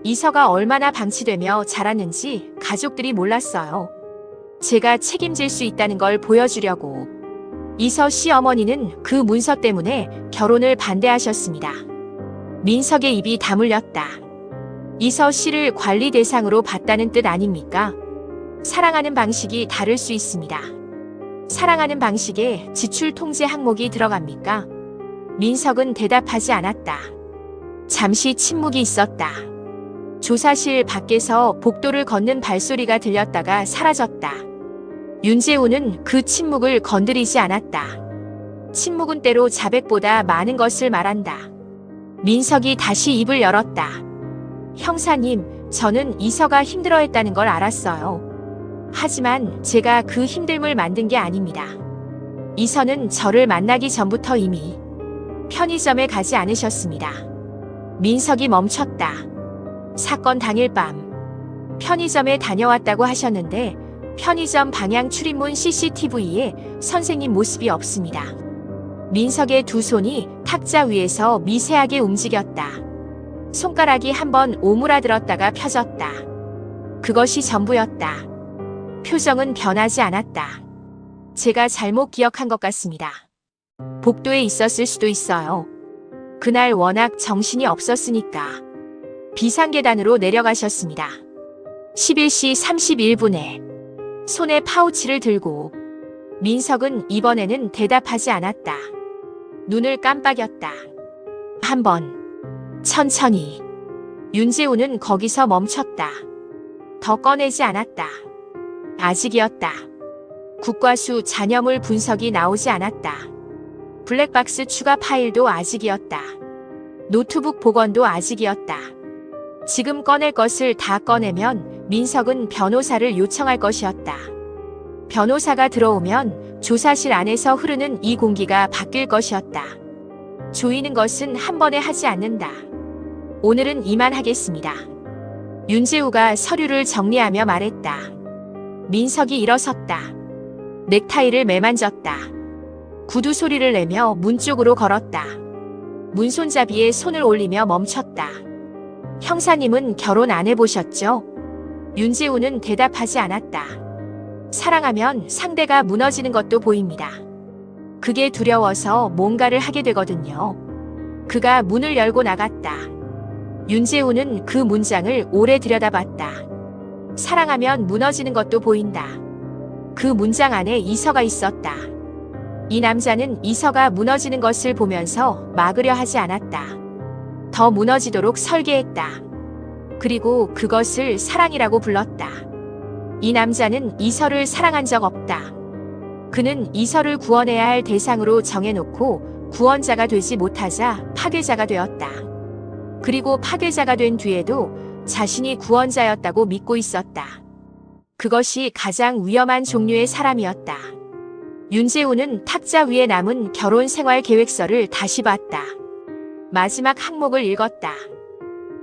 이서가 얼마나 방치되며 자랐는지 가족들이 몰랐어요. 제가 책임질 수 있다는 걸 보여주려고. 이서 씨 어머니는 그 문서 때문에 결혼을 반대하셨습니다. 민석의 입이 다물렸다. 이서 씨를 관리 대상으로 봤다는 뜻 아닙니까? 사랑하는 방식이 다를 수 있습니다. 사랑하는 방식에 지출 통제 항목이 들어갑니까? 민석은 대답하지 않았다. 잠시 침묵이 있었다. 조사실 밖에서 복도를 걷는 발소리가 들렸다가 사라졌다. 윤재우는 그 침묵을 건드리지 않았다. 침묵은 때로 자백보다 많은 것을 말한다. 민석이 다시 입을 열었다. 형사님, 저는 이서가 힘들어했다는 걸 알았어요. 하지만 제가 그 힘듦을 만든 게 아닙니다. 이서는 저를 만나기 전부터 이미 편의점에 가지 않으셨습니다. 민석이 멈췄다. 사건 당일 밤 편의점에 다녀왔다고 하셨는데 편의점 방향 출입문 CCTV에 선생님 모습이 없습니다. 민석의 두 손이 탁자 위에서 미세하게 움직였다. 손가락이 한번 오므라들었다가 펴졌다. 그것이 전부였다. 표정은 변하지 않았다. 제가 잘못 기억한 것 같습니다. 복도에 있었을 수도 있어요. 그날 워낙 정신이 없었으니까. 비상계단으로 내려가셨습니다. 11시 31분에 손에 파우치를 들고. 민석은 이번에는 대답하지 않았다. 눈을 깜빡였다. 한 번. 천천히. 윤재우는 거기서 멈췄다. 더 꺼내지 않았다. 아직이었다. 국과수 잔여물 분석이 나오지 않았다. 블랙박스 추가 파일도 아직이었다. 노트북 복원도 아직이었다. 지금 꺼낼 것을 다 꺼내면 민석은 변호사를 요청할 것이었다. 변호사가 들어오면 조사실 안에서 흐르는 이 공기가 바뀔 것이었다. 조이는 것은 한 번에 하지 않는다. 오늘은 이만 하겠습니다. 윤재우가 서류를 정리하며 말했다. 민석이 일어섰다. 넥타이를 매만졌다. 구두 소리를 내며 문 쪽으로 걸었다. 문 손잡이에 손을 올리며 멈췄다. 형사님은 결혼 안 해보셨죠? 윤재우는 대답하지 않았다. 사랑하면 상대가 무너지는 것도 보입니다. 그게 두려워서 뭔가를 하게 되거든요. 그가 문을 열고 나갔다. 윤재우는 그 문장을 오래 들여다봤다. 사랑하면 무너지는 것도 보인다. 그 문장 안에 이서가 있었다. 이 남자는 이서가 무너지는 것을 보면서 막으려 하지 않았다. 더 무너지도록 설계했다. 그리고 그것을 사랑이라고 불렀다. 이 남자는 이서를 사랑한 적 없다. 그는 이서를 구원해야 할 대상으로 정해놓고 구원자가 되지 못하자 파괴자가 되었다. 그리고 파괴자가 된 뒤에도 자신이 구원자였다고 믿고 있었다. 그것이 가장 위험한 종류의 사람이었다. 윤재우는 탁자 위에 남은 결혼 생활 계획서를 다시 봤다. 마지막 항목을 읽었다.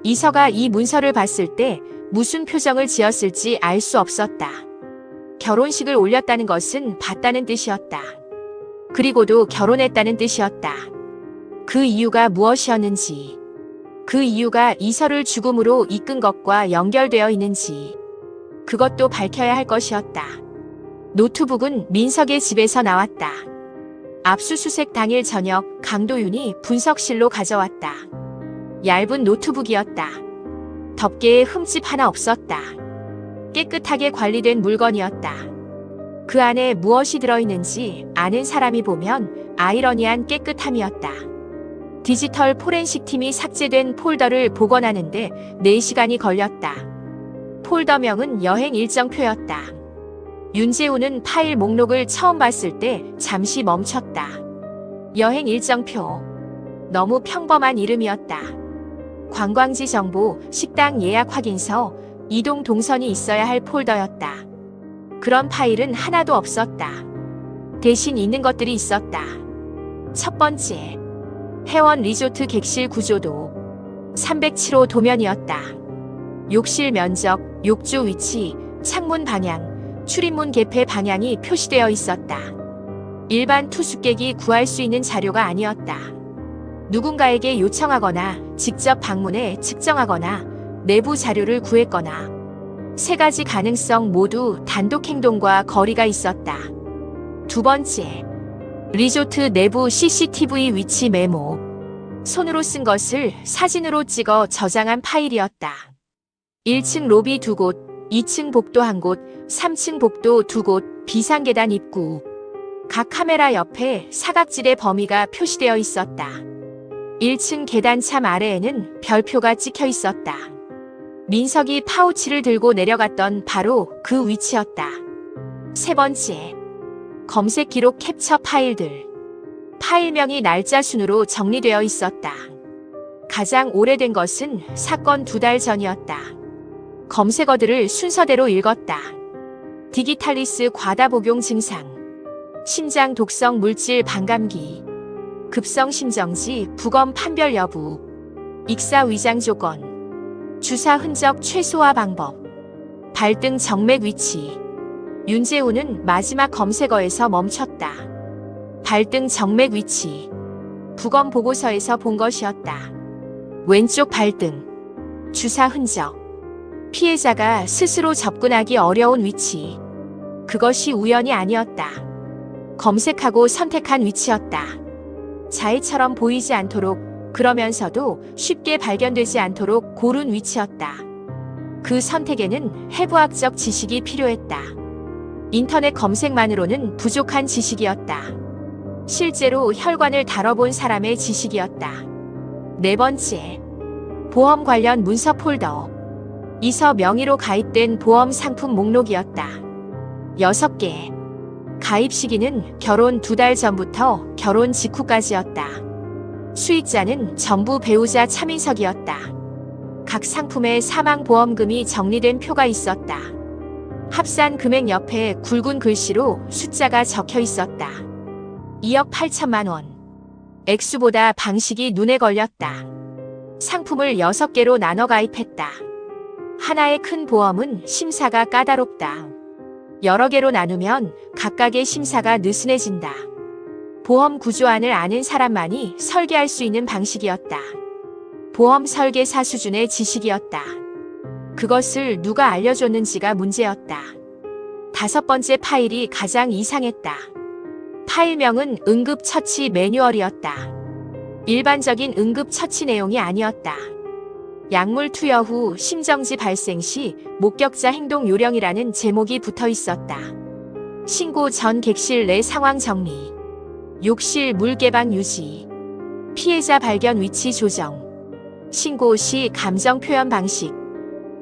이서가 이 문서를 봤을 때 무슨 표정을 지었을지 알 수 없었다. 결혼식을 올렸다는 것은 봤다는 뜻이었다. 그리고도 결혼했다는 뜻이었다. 그 이유가 무엇이었는지, 그 이유가 이서를 죽음으로 이끈 것과 연결되어 있는지, 그것도 밝혀야 할 것이었다. 노트북은 민석의 집에서 나왔다. 압수수색 당일 저녁 강도윤이 분석실로 가져왔다. 얇은 노트북이었다. 덮개에 흠집 하나 없었다. 깨끗하게 관리된 물건이었다. 그 안에 무엇이 들어있는지 아는 사람이 보면 아이러니한 깨끗함이었다. 디지털 포렌식 팀이 삭제된 폴더를 복원하는데 4시간이 걸렸다. 폴더명은 여행 일정표였다. 윤재우는 파일 목록을 처음 봤을 때 잠시 멈췄다. 여행 일정표. 너무 평범한 이름이었다. 관광지 정보, 식당 예약 확인서, 이동 동선이 있어야 할 폴더였다. 그런 파일은 하나도 없었다. 대신 있는 것들이 있었다. 첫 번째, 해원 리조트 객실 구조도 307호 도면이었다. 욕실 면적, 욕조 위치, 창문 방향, 출입문 개폐 방향이 표시되어 있었다. 일반 투숙객이 구할 수 있는 자료가 아니었다. 누군가에게 요청하거나 직접 방문해 측정하거나 내부 자료를 구했거나 3가지 가능성 모두 단독 행동과 거리가 있었다. 두 번째, 리조트 내부 CCTV 위치 메모. 손으로 쓴 것을 사진으로 찍어 저장한 파일이었다. 1층 로비 2곳, 2층 복도 1곳, 3층 복도 2곳, 비상계단 입구. 각 카메라 옆에 사각지대 범위가 표시되어 있었다. 1층 계단참 아래에는 별표가 찍혀 있었다. 민석이 파우치를 들고 내려갔던 바로 그 위치였다. 세 번째, 검색 기록 캡처 파일들. 파일명이 날짜 순으로 정리되어 있었다. 가장 오래된 것은 사건 2달 전이었다. 검색어들을 순서대로 읽었다. 디기탈리스 과다 복용 증상, 신장 독성 물질 반감기, 급성 심정지 부검 판별 여부, 익사 위장 조건, 주사 흔적 최소화 방법, 발등 정맥 위치. 윤재우는 마지막 검색어에서 멈췄다. 발등 정맥 위치. 부검 보고서에서 본 것이었다. 왼쪽 발등. 주사 흔적. 피해자가 스스로 접근하기 어려운 위치. 그것이 우연이 아니었다. 검색하고 선택한 위치였다. 자해처럼 보이지 않도록, 그러면서도 쉽게 발견되지 않도록 고른 위치였다. 그 선택에는 해부학적 지식이 필요했다. 인터넷 검색만으로는 부족한 지식이었다. 실제로 혈관을 다뤄본 사람의 지식이었다. 네 번째, 보험 관련 문서 폴더. 이서 명의로 가입된 보험 상품 목록이었다. 6개. 가입 시기는 결혼 2달 전부터 결혼 직후까지였다. 수익자는 전부 배우자 차민석이었다. 각 상품에 사망보험금이 정리된 표가 있었다. 합산 금액 옆에 굵은 글씨로 숫자가 적혀 있었다. 2억 8천만 원. 액수보다 방식이 눈에 걸렸다. 상품을 6개로 나눠 가입했다. 하나의 큰 보험은 심사가 까다롭다. 여러 개로 나누면 각각의 심사가 느슨해진다. 보험 구조안을 아는 사람만이 설계할 수 있는 방식이었다. 보험 설계사 수준의 지식이었다. 그것을 누가 알려줬는지가 문제였다. 5번째 파일이 가장 이상했다. 파일명은 응급처치 매뉴얼이었다. 일반적인 응급처치 내용이 아니었다. 약물 투여 후 심정지 발생 시 목격자 행동 요령이라는 제목이 붙어 있었다. 신고 전 객실 내 상황 정리, 욕실 물 개방 유지, 피해자 발견 위치 조정, 신고 시 감정 표현 방식,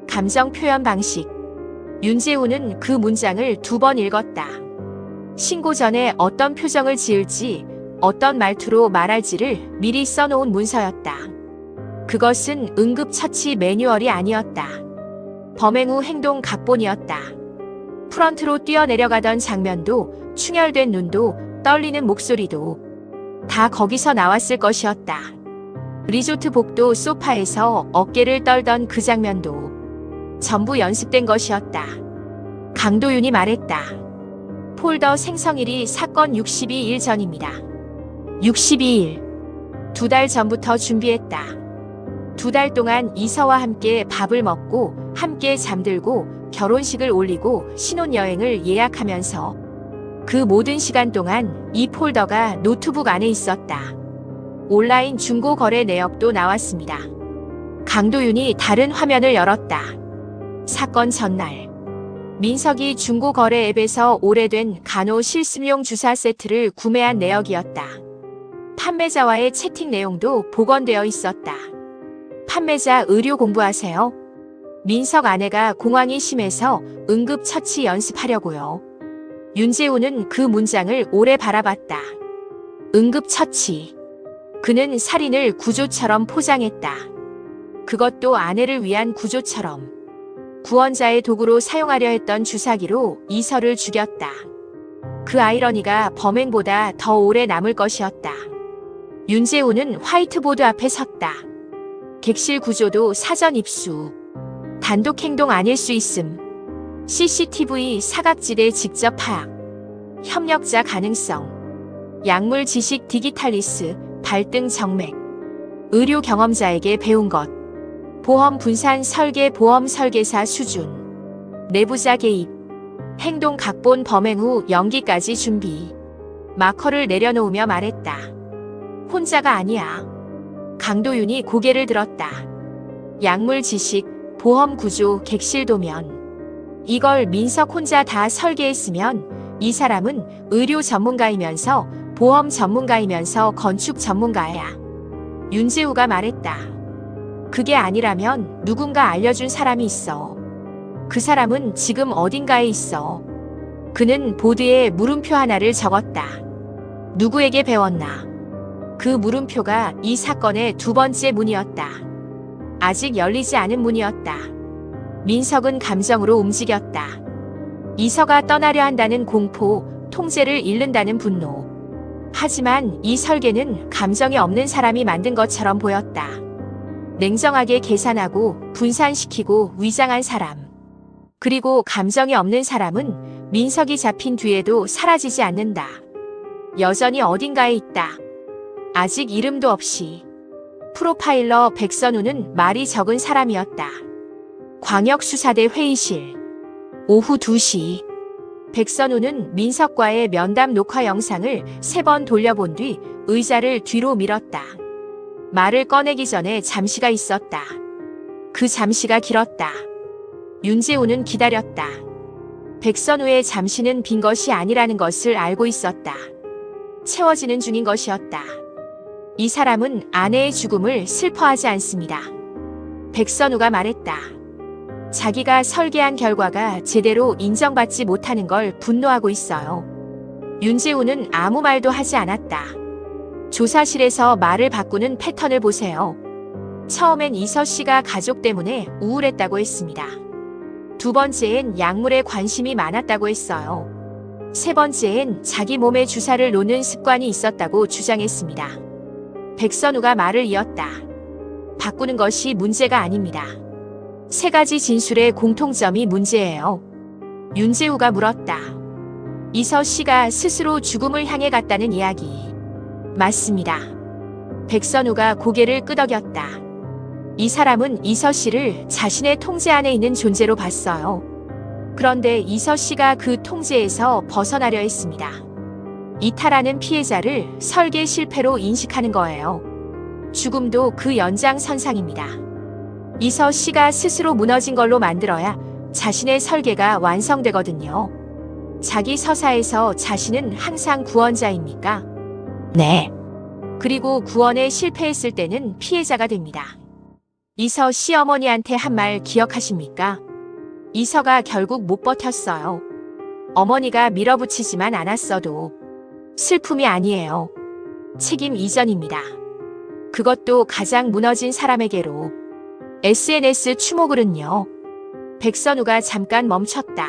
감정 표현 방식. 윤재우는 그 문장을 2번 읽었다. 신고 전에 어떤 표정을 지을지, 어떤 말투로 말할지를 미리 써놓은 문서였다. 그것은 응급처치 매뉴얼이 아니었다. 범행 후 행동 각본이었다. 프런트로 뛰어내려가던 장면도, 충혈된 눈도, 떨리는 목소리도 다 거기서 나왔을 것이었다. 리조트 복도 소파에서 어깨를 떨던 그 장면도 전부 연습된 것이었다. 강도윤이 말했다. 폴더 생성일이 사건 62일 전입니다. 62일. 2달 전부터 준비했다. 2달 동안 이서와 함께 밥을 먹고 함께 잠들고 결혼식을 올리고 신혼여행을 예약하면서 그 모든 시간 동안 이 폴더가 노트북 안에 있었다. 온라인 중고거래 내역도 나왔습니다. 강도윤이 다른 화면을 열었다. 사건 전날. 민석이 중고거래 앱에서 오래된 간호 실습용 주사 세트를 구매한 내역이었다. 판매자와의 채팅 내용도 복원되어 있었다. 판매자 의료 공부하세요. 민석 아내가 공황이 심해서 응급처치 연습하려고요. 윤재우는 그 문장을 오래 바라봤다. 응급처치. 그는 살인을 구조처럼 포장했다. 그것도 아내를 위한 구조처럼. 구원자의 도구로 사용하려 했던 주사기로 이서를 죽였다. 그 아이러니가 범행보다 더 오래 남을 것이었다. 윤재우는 화이트보드 앞에 섰다. 객실 구조도 사전 입수. 단독 행동 아닐 수 있음. CCTV 사각지대 직접 파악. 협력자 가능성. 약물 지식 디기탈리스, 발등 정맥. 의료 경험자에게 배운 것. 보험 분산 설계 보험 설계사 수준. 내부자 개입. 행동 각본 범행 후 연기까지 준비. 마커를 내려놓으며 말했다. 혼자가 아니야. 강도윤이 고개를 들었다. 약물 지식, 보험 구조, 객실 도면. 이걸 민석 혼자 다 설계했으면 이 사람은 의료 전문가이면서 보험 전문가이면서 건축 전문가야. 윤재우가 말했다. 그게 아니라면 누군가 알려준 사람이 있어. 그 사람은 지금 어딘가에 있어. 그는 보드에 물음표 하나를 적었다. 누구에게 배웠나? 그 물음표가 이 사건의 2번째 문이었다. 아직 열리지 않은 문이었다. 민석은 감정으로 움직였다. 이서가 떠나려 한다는 공포, 통제를 잃는다는 분노. 하지만 이 설계는 감정이 없는 사람이 만든 것처럼 보였다. 냉정하게 계산하고 분산시키고 위장한 사람. 그리고 감정이 없는 사람은 민석이 잡힌 뒤에도 사라지지 않는다. 여전히 어딘가에 있다. 아직 이름도 없이. 프로파일러 백선우는 말이 적은 사람이었다. 광역수사대 회의실. 오후 2시. 백선우는 민석과의 면담 녹화 영상을 3번 돌려본 뒤 의자를 뒤로 밀었다. 말을 꺼내기 전에 잠시가 있었다. 그 잠시가 길었다. 윤재우는 기다렸다. 백선우의 잠시는 빈 것이 아니라는 것을 알고 있었다. 채워지는 중인 것이었다. 이 사람은 아내의 죽음을 슬퍼하지 않습니다. 백선우가 말했다. 자기가 설계한 결과가 제대로 인정받지 못하는 걸 분노하고 있어요. 윤재우는 아무 말도 하지 않았다. 조사실에서 말을 바꾸는 패턴을 보세요. 처음엔 이서 씨가 가족 때문에 우울했다고 했습니다. 두 번째엔 약물에 관심이 많았다고 했어요. 세 번째엔 자기 몸에 주사를 놓는 습관이 있었다고 주장했습니다. 백선우가 말을 이었다. 바꾸는 것이 문제가 아닙니다. 세 가지 진술의 공통점이 문제예요. 윤재우가 물었다. 이서 씨가 스스로 죽음을 향해 갔다는 이야기. 맞습니다. 백선우가 고개를 끄덕였다. 이 사람은 이서 씨를 자신의 통제 안에 있는 존재로 봤어요. 그런데 이서 씨가 그 통제에서 벗어나려 했습니다. 이탈하는 피해자를 설계 실패로 인식하는 거예요. 죽음도 그 연장선상입니다. 이서 씨가 스스로 무너진 걸로 만들어야 자신의 설계가 완성되거든요. 자기 서사에서 자신은 항상 구원자입니까? 네. 그리고 구원에 실패했을 때는 피해자가 됩니다. 이서 씨 어머니한테 한 말 기억하십니까? 이서가 결국 못 버텼어요. 어머니가 밀어붙이지만 않았어도 슬픔이 아니에요. 책임 이전입니다. 그것도 가장 무너진 사람에게로. SNS 추모글은요. 백선우가 잠깐 멈췄다.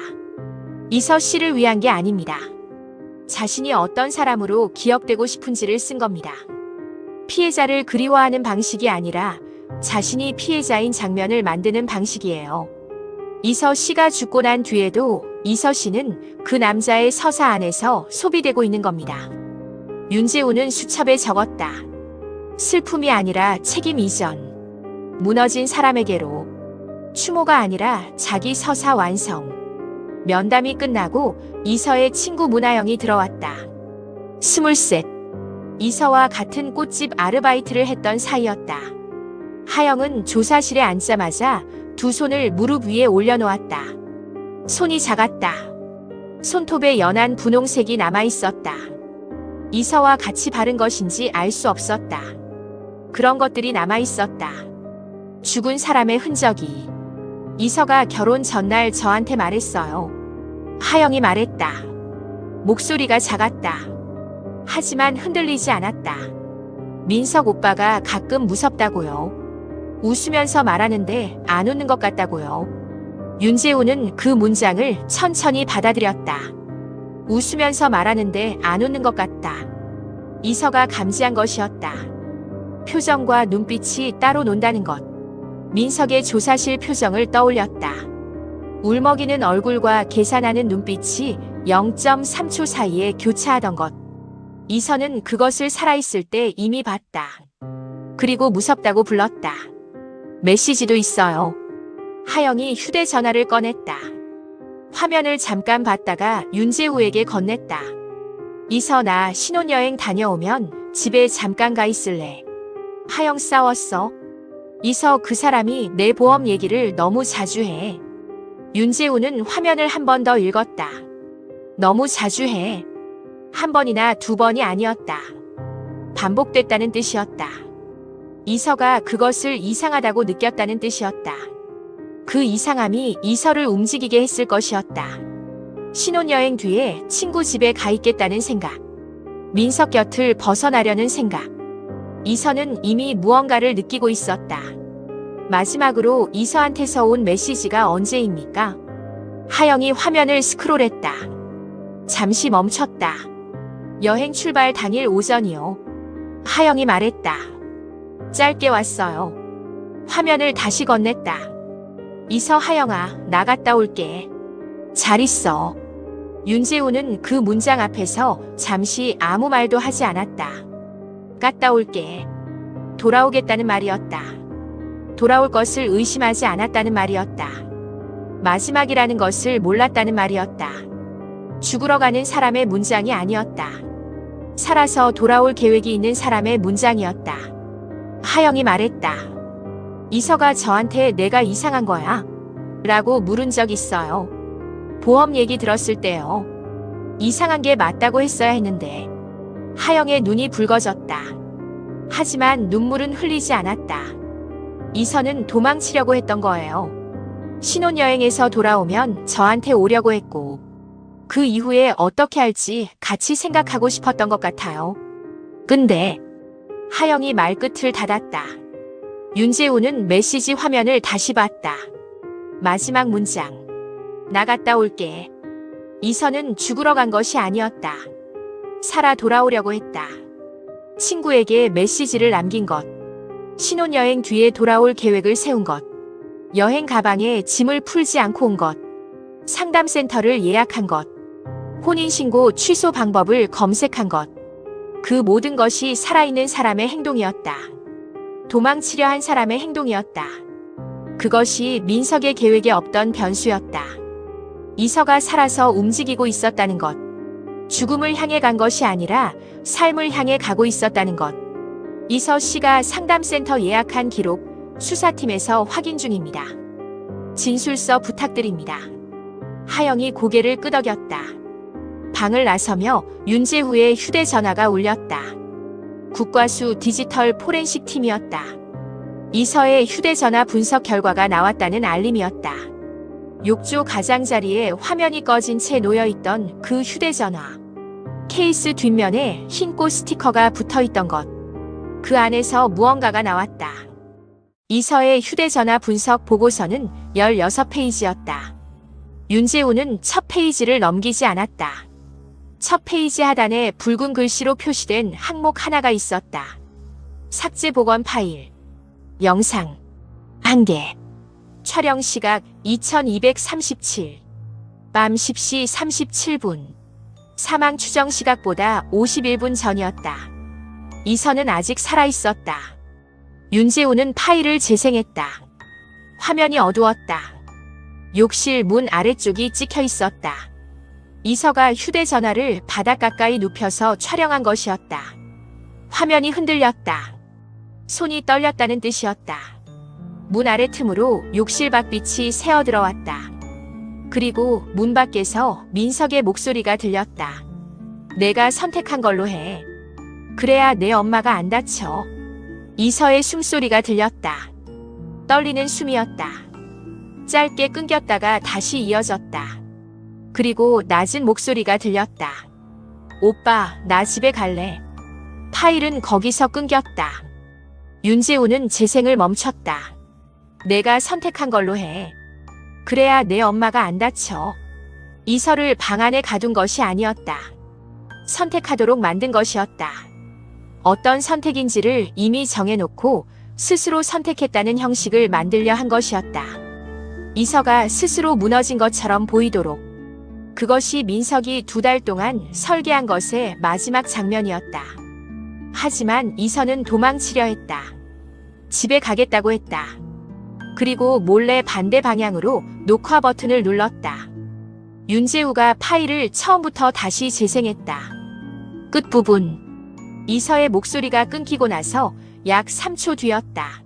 이서 씨를 위한 게 아닙니다. 자신이 어떤 사람으로 기억되고 싶은지를 쓴 겁니다. 피해자를 그리워하는 방식이 아니라 자신이 피해자인 장면을 만드는 방식이에요. 이서 씨가 죽고 난 뒤에도 이서 씨는 그 남자의 서사 안에서 소비되고 있는 겁니다. 윤재우는 수첩에 적었다. 슬픔이 아니라 책임 이전. 무너진 사람에게로. 추모가 아니라 자기 서사 완성. 면담이 끝나고 이서의 친구 문하영이 들어왔다. 23. 이서와 같은 꽃집 아르바이트를 했던 사이였다. 하영은 조사실에 앉자마자 두 손을 무릎 위에 올려놓았다. 손이 작았다. 손톱에 연한 분홍색이 남아있었다. 이서와 같이 바른 것인지 알 수 없었다. 그런 것들이 남아있었다. 죽은 사람의 흔적이. 이서가 결혼 전날 저한테 말했어요. 하영이 말했다. 목소리가 작았다. 하지만 흔들리지 않았다. 민석 오빠가 가끔 무섭다고요. 웃으면서 말하는데 안 웃는 것 같다고요. 윤재우는 그 문장을 천천히 받아들였다. 웃으면서 말하는데 안 웃는 것 같다. 이서가 감지한 것이었다. 표정과 눈빛이 따로 논다는 것. 민석의 조사실 표정을 떠올렸다. 울먹이는 얼굴과 계산하는 눈빛이 0.3초 사이에 교차하던 것. 이서는 그것을 살아있을 때 이미 봤다. 그리고 무섭다고 불렀다. 메시지도 있어요. 하영이 휴대전화를 꺼냈다. 화면을 잠깐 봤다가 윤재우에게 건넸다. 이서 나 신혼여행 다녀오면 집에 잠깐 가 있을래. 하영 싸웠어? 이서 그 사람이 내 보험 얘기를 너무 자주 해. 윤재우는 화면을 한 번 더 읽었다. 너무 자주 해. 한 번이나 두 번이 아니었다. 반복됐다는 뜻이었다. 이서가 그것을 이상하다고 느꼈다는 뜻이었다. 그 이상함이 이서를 움직이게 했을 것이었다. 신혼여행 뒤에 친구 집에 가 있겠다는 생각. 민석 곁을 벗어나려는 생각. 이서는 이미 무언가를 느끼고 있었다. 마지막으로 이서한테서 온 메시지가 언제입니까? 하영이 화면을 스크롤했다. 잠시 멈췄다. 여행 출발 당일 오전이요. 하영이 말했다. 짧게 왔어요. 화면을 다시 건넸다. 이서 하영아, 나갔다 올게. 잘 있어. 윤재우는 그 문장 앞에서 잠시 아무 말도 하지 않았다. 갔다 올게. 돌아오겠다는 말이었다. 돌아올 것을 의심하지 않았다는 말이었다. 마지막이라는 것을 몰랐다는 말이었다. 죽으러 가는 사람의 문장이 아니었다. 살아서 돌아올 계획이 있는 사람의 문장이었다. 하영이 말했다. 이서가 저한테 내가 이상한 거야? 라고 물은 적 있어요. 보험 얘기 들었을 때요. 이상한 게 맞다고 했어야 했는데. 하영의 눈이 붉어졌다. 하지만 눈물은 흘리지 않았다. 이서는 도망치려고 했던 거예요. 신혼여행에서 돌아오면 저한테 오려고 했고 그 이후에 어떻게 할지 같이 생각하고 싶었던 것 같아요. 근데 하영이 말끝을 닫았다. 윤재우는 메시지 화면을 다시 봤다. 마지막 문장. 나갔다 올게. 이선은 죽으러 간 것이 아니었다. 살아 돌아오려고 했다. 친구에게 메시지를 남긴 것. 신혼여행 뒤에 돌아올 계획을 세운 것. 여행 가방에 짐을 풀지 않고 온 것. 상담센터를 예약한 것. 혼인신고 취소 방법을 검색한 것. 그 모든 것이 살아있는 사람의 행동이었다. 도망치려 한 사람의 행동이었다. 그것이 민석의 계획에 없던 변수였다. 이서가 살아서 움직이고 있었다는 것. 죽음을 향해 간 것이 아니라 삶을 향해 가고 있었다는 것. 이서 씨가 상담센터 예약한 기록 수사팀에서 확인 중입니다. 진술서 부탁드립니다. 하영이 고개를 끄덕였다. 방을 나서며 윤재우의 휴대전화가 울렸다. 국과수 디지털 포렌식 팀이었다. 이서의 휴대전화 분석 결과가 나왔다는 알림이었다. 욕조 가장자리에 화면이 꺼진 채 놓여있던 그 휴대전화. 케이스 뒷면에 흰 꽃 스티커가 붙어있던 것. 그 안에서 무언가가 나왔다. 이서의 휴대전화 분석 보고서는 16페이지였다. 윤재우는 첫 페이지를 넘기지 않았다. 첫 페이지 하단에 붉은 글씨로 표시된 항목 하나가 있었다. 삭제 복원 파일. 영상 1개. 촬영 시각 2237. 밤 10시 37분. 사망 추정 시각보다 51분 전이었다. 이선은 아직 살아있었다. 윤재우는 파일을 재생했다. 화면이 어두웠다. 욕실 문 아래쪽이 찍혀 있었다. 이서가 휴대전화를 바닥 가까이 눕혀서 촬영한 것이었다. 화면이 흔들렸다. 손이 떨렸다는 뜻이었다. 문 아래 틈으로 욕실 밖빛이 새어 들어왔다. 그리고 문 밖에서 민석의 목소리가 들렸다. 내가 선택한 걸로 해. 그래야 내 엄마가 안 다쳐. 이서의 숨소리가 들렸다. 떨리는 숨이었다. 짧게 끊겼다가 다시 이어졌다. 그리고 낮은 목소리가 들렸다. 오빠, 나 집에 갈래. 파일은 거기서 끊겼다. 윤재우는 재생을 멈췄다. 내가 선택한 걸로 해. 그래야 내 엄마가 안 다쳐. 이서를 방 안에 가둔 것이 아니었다. 선택하도록 만든 것이었다. 어떤 선택인지를 이미 정해놓고 스스로 선택했다는 형식을 만들려 한 것이었다. 이서가 스스로 무너진 것처럼 보이도록. 그것이 민석이 2달 동안 설계한 것의 마지막 장면이었다. 하지만 이서는 도망치려 했다. 집에 가겠다고 했다. 그리고 몰래 반대 방향으로 녹화 버튼을 눌렀다. 윤재우가 파일을 처음부터 다시 재생했다. 끝부분. 이서의 목소리가 끊기고 나서 약 3초 뒤였다.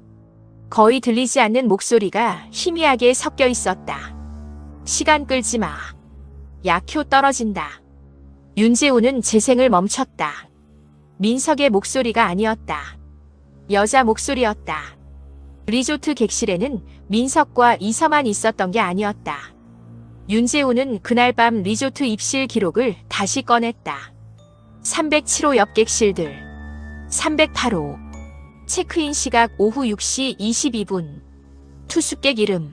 거의 들리지 않는 목소리가 희미하게 섞여 있었다. 시간 끌지 마. 약효 떨어진다. 윤재우는 재생을 멈췄다. 민석의 목소리가 아니었다. 여자 목소리였다. 리조트 객실에는 민석과 이서만 있었던 게 아니었다. 윤재우는 그날 밤 리조트 입실 기록을 다시 꺼냈다. 307호 옆 객실들. 308호. 체크인 시각 오후 6시 22분. 투숙객 이름.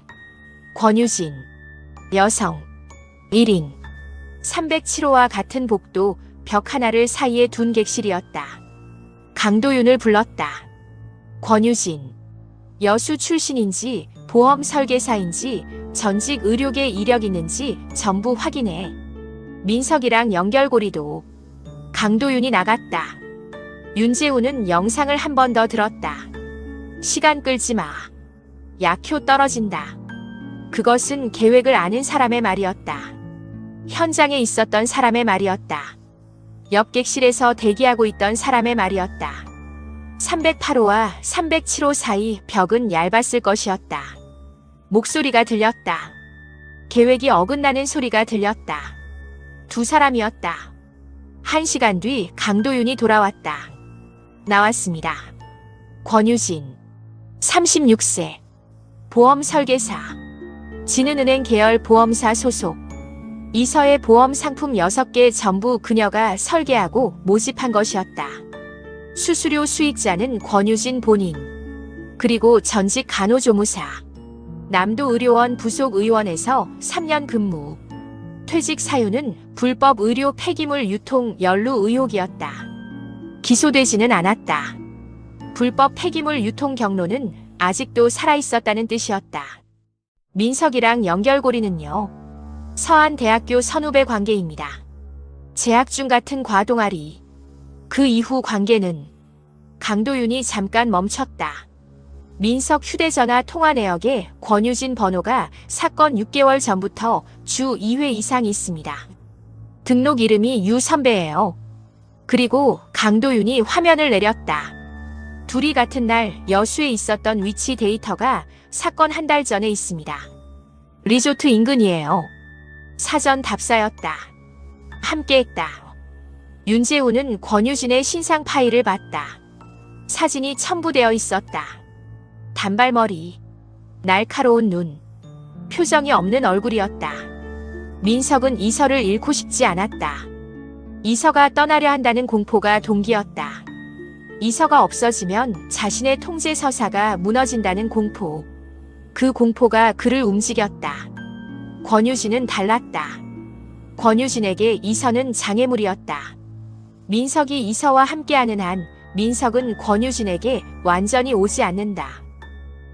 권유진. 여성. 1인. 307호와 같은 복도 벽 하나를 사이에 둔 객실이었다. 강도윤을 불렀다. 권유진. 여수 출신인지 보험 설계사인지 전직 의료계 이력 있는지 전부 확인해. 민석이랑 연결고리도. 강도윤이 나갔다. 윤재우는 영상을 한 번 더 들었다. 시간 끌지 마. 약효 떨어진다. 그것은 계획을 아는 사람의 말이었다. 현장에 있었던 사람의 말이었다. 옆 객실에서 대기하고 있던 사람의 말이었다. 308호와 307호 사이 벽은 얇았을 것이었다. 목소리가 들렸다. 계획이 어긋나는 소리가 들렸다. 두 사람이었다. 1시간 뒤 강도윤이 돌아왔다. 나왔습니다. 권유진. 36세. 보험 설계사. 진흥은행 계열 보험사 소속. 이서의 보험 상품 6개 전부 그녀가 설계하고 모집한 것이었다. 수수료 수익자는 권유진 본인, 그리고 전직 간호조무사, 남도의료원 부속 의원에서 3년 근무. 퇴직 사유는 불법 의료 폐기물 유통 연루 의혹이었다. 기소되지는 않았다. 불법 폐기물 유통 경로는 아직도 살아있었다는 뜻이었다. 민석이랑 연결고리는요. 서한대학교 선후배 관계입니다. 재학 중 같은 과동아리. 그 이후 관계는 강도윤이 잠깐 멈췄다. 민석 휴대전화 통화 내역에 권유진 번호가 사건 6개월 전부터 주 2회 이상 있습니다. 등록 이름이 유 선배예요. 그리고 강도윤이 화면을 내렸다. 둘이 같은 날 여수에 있었던 위치 데이터가 사건 한 달 전에 있습니다. 리조트 인근이에요. 사전 답사였다. 함께했다. 윤재우는 권유진의 신상 파일을 봤다. 사진이 첨부되어 있었다. 단발머리, 날카로운 눈, 표정이 없는 얼굴이었다. 민석은 이서를 잃고 싶지 않았다. 이서가 떠나려 한다는 공포가 동기였다. 이서가 없어지면 자신의 통제 서사가 무너진다는 공포. 그 공포가 그를 움직였다. 권유진은 달랐다. 권유진에게 이서는 장애물이었다. 민석이 이서와 함께하는 한 민석은 권유진에게 완전히 오지 않는다.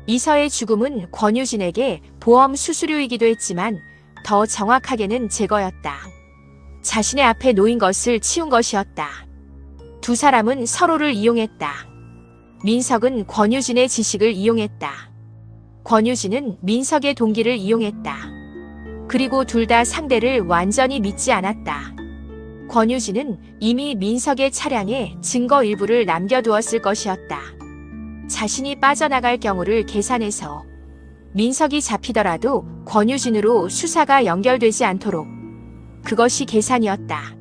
이서의 죽음은 권유진에게 보험 수수료이기도 했지만 더 정확하게는 제거였다. 자신의 앞에 놓인 것을 치운 것이었다. 두 사람은 서로를 이용했다. 민석은 권유진의 지식을 이용했다. 권유진은 민석의 동기를 이용했다. 그리고 둘 다 상대를 완전히 믿지 않았다. 권유진은 이미 민석의 차량에 증거 일부를 남겨두었을 것이었다. 자신이 빠져나갈 경우를 계산해서 민석이 잡히더라도 권유진으로 수사가 연결되지 않도록. 그것이 계산이었다.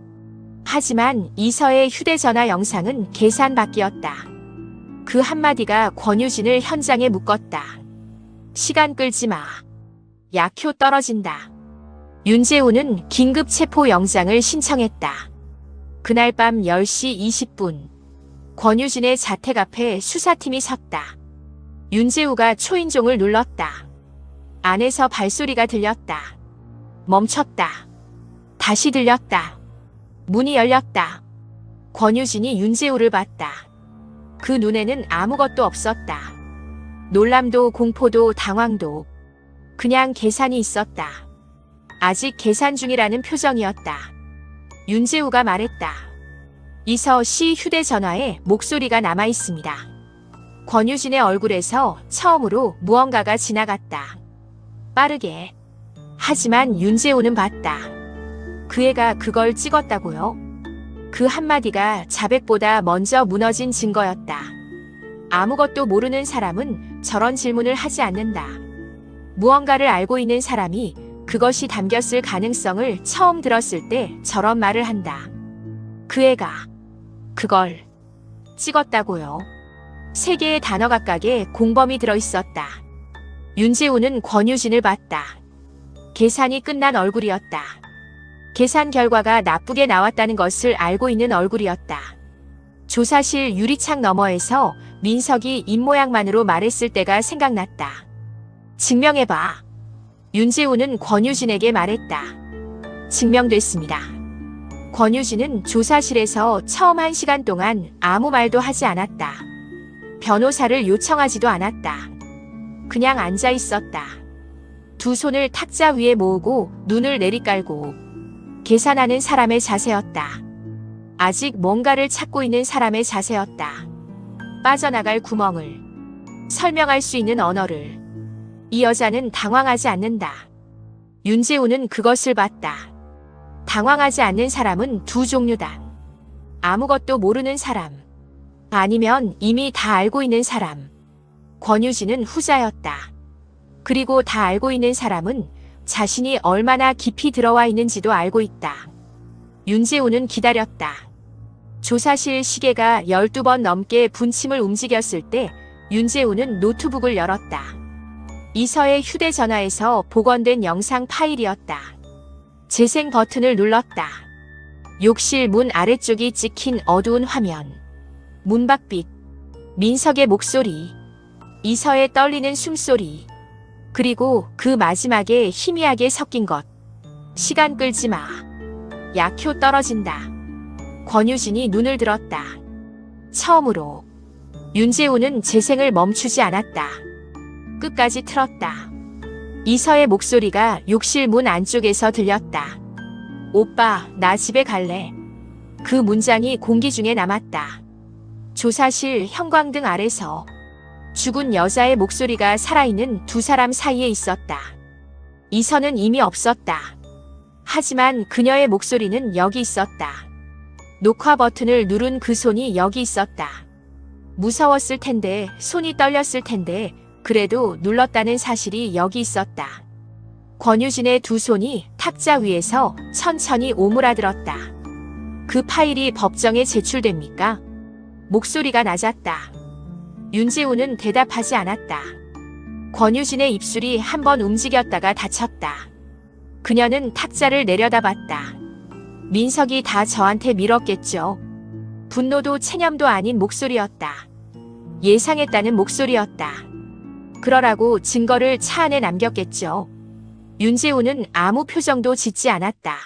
하지만 이서의 휴대전화 영상은 계산 밖이었다. 그 한마디가 권유진을 현장에 묶었다. 시간 끌지 마. 약효 떨어진다. 윤재우는 긴급 체포 영장을 신청했다. 그날 밤 10시 20분. 권유진의 자택 앞에 수사팀이 섰다. 윤재우가 초인종을 눌렀다. 안에서 발소리가 들렸다. 멈췄다. 다시 들렸다. 문이 열렸다. 권유진이 윤재우를 봤다. 그 눈에는 아무것도 없었다. 놀람도 공포도 당황도. 그냥 계산이 있었다. 아직 계산 중이라는 표정이었다. 윤재우가 말했다. 이서 씨 휴대전화에 목소리가 남아 있습니다. 권유진의 얼굴에서 처음으로 무언가가 지나갔다. 빠르게. 하지만 윤재우는 봤다. 그 애가 그걸 찍었다고요? 그 한마디가 자백보다 먼저 무너진 증거였다. 아무것도 모르는 사람은 저런 질문을 하지 않는다. 무언가를 알고 있는 사람이 그것이 담겼을 가능성을 처음 들었을 때 저런 말을 한다. 그 애가 그걸 찍었다고요. 3개의 단어 각각에 공범이 들어있었다. 윤재우는 권유진을 봤다. 계산이 끝난 얼굴이었다. 계산 결과가 나쁘게 나왔다는 것을 알고 있는 얼굴이었다. 조사실 유리창 너머에서 민석이 입모양만으로 말했을 때가 생각났다. 증명해봐. 윤재우는 권유진에게 말했다. 증명됐습니다. 권유진은 조사실에서 처음 1시간 동안 아무 말도 하지 않았다. 변호사를 요청하지도 않았다. 그냥 앉아 있었다. 두 손을 탁자 위에 모으고 눈을 내리깔고 계산하는 사람의 자세였다. 아직 뭔가를 찾고 있는 사람의 자세였다. 빠져나갈 구멍을, 설명할 수 있는 언어를. 이 여자는 당황하지 않는다. 윤재우는 그것을 봤다. 당황하지 않는 사람은 두 종류다. 아무것도 모르는 사람, 아니면 이미 다 알고 있는 사람. 권유진은 후자였다. 그리고 다 알고 있는 사람은 자신이 얼마나 깊이 들어와 있는지도 알고 있다. 윤재우는 기다렸다. 조사실 시계가 12번 넘게 분침을 움직였을 때 윤재우는 노트북을 열었다. 이서의 휴대전화에서 복원된 영상 파일이었다. 재생 버튼을 눌렀다. 욕실 문 아래쪽이 찍힌 어두운 화면. 문박빛, 민석의 목소리, 이서의 떨리는 숨소리, 그리고 그 마지막에 희미하게 섞인 것. 시간 끌지 마. 약효 떨어진다. 권유진이 눈을 들었다. 처음으로 윤재우는 재생을 멈추지 않았다. 끝까지 틀었다. 이서의 목소리가 욕실 문 안쪽에서 들렸다. 오빠, 나 집에 갈래. 그 문장이 공기 중에 남았다. 조사실 형광등 아래서 죽은 여자의 목소리가 살아있는 두 사람 사이에 있었다. 이서는 이미 없었다. 하지만 그녀의 목소리는 여기 있었다. 녹화 버튼을 누른 그 손이 여기 있었다. 무서웠을 텐데, 손이 떨렸을 텐데, 그래도 눌렀다는 사실이 여기 있었다. 권유진의 두 손이 탁자 위에서 천천히 오므라들었다. 그 파일이 법정에 제출됩니까? 목소리가 낮았다. 윤재우는 대답하지 않았다. 권유진의 입술이 한번 움직였다가 닫혔다. 그녀는 탁자를 내려다봤다. 민석이 다 저한테 밀었겠죠. 분노도 체념도 아닌 목소리였다. 예상했다는 목소리였다. 그러라고 증거를 차 안에 남겼겠죠. 윤재우는 아무 표정도 짓지 않았다.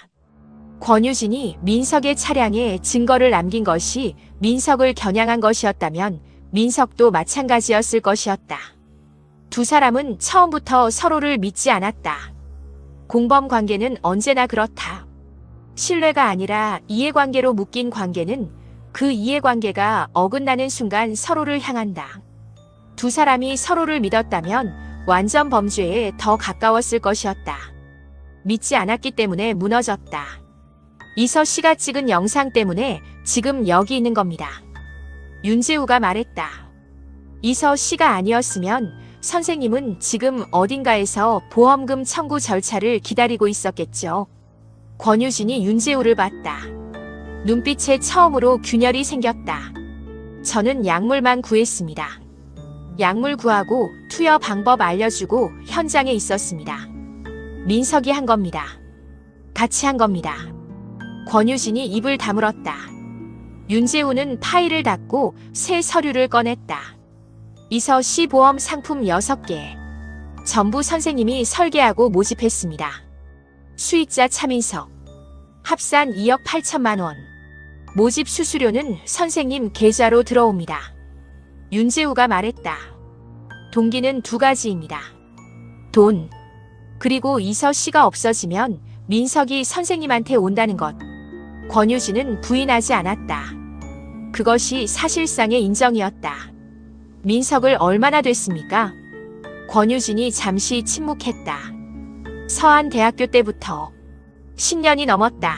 권유진이 민석의 차량에 증거를 남긴 것이 민석을 겨냥한 것이었다면 민석도 마찬가지였을 것이었다. 두 사람은 처음부터 서로를 믿지 않았다. 공범 관계는 언제나 그렇다. 신뢰가 아니라 이해관계로 묶인 관계는 그 이해관계가 어긋나는 순간 서로를 향한다. 두 사람이 서로를 믿었다면 완전 범죄에 더 가까웠을 것이었다. 믿지 않았기 때문에 무너졌다. 이서 씨가 찍은 영상 때문에 지금 여기 있는 겁니다. 윤재우가 말했다. 이서 씨가 아니었으면 선생님은 지금 어딘가에서 보험금 청구 절차를 기다리고 있었겠죠. 권유진이 윤재우를 봤다. 눈빛에 처음으로 균열이 생겼다. 저는 약물만 구했습니다. 약물 구하고 투여 방법 알려주고 현장에 있었습니다. 민석이 한 겁니다. 같이 한 겁니다. 권유진이 입을 다물었다. 윤재우는 파일을 닫고 새 서류를 꺼냈다. 이서 씨 보험 상품 6개. 전부 선생님이 설계하고 모집했습니다. 수익자 차민석. 합산 2억 8천만 원. 모집 수수료는 선생님 계좌로 들어옵니다. 윤재우가 말했다. 동기는 두 가지입니다. 돈. 그리고 이서 씨가 없어지면 민석이 선생님한테 온다는 것. 권유진은 부인하지 않았다. 그것이 사실상의 인정이었다. 민석을 얼마나 됐습니까? 권유진이 잠시 침묵했다. 서한대학교 때부터 10년이 넘었다.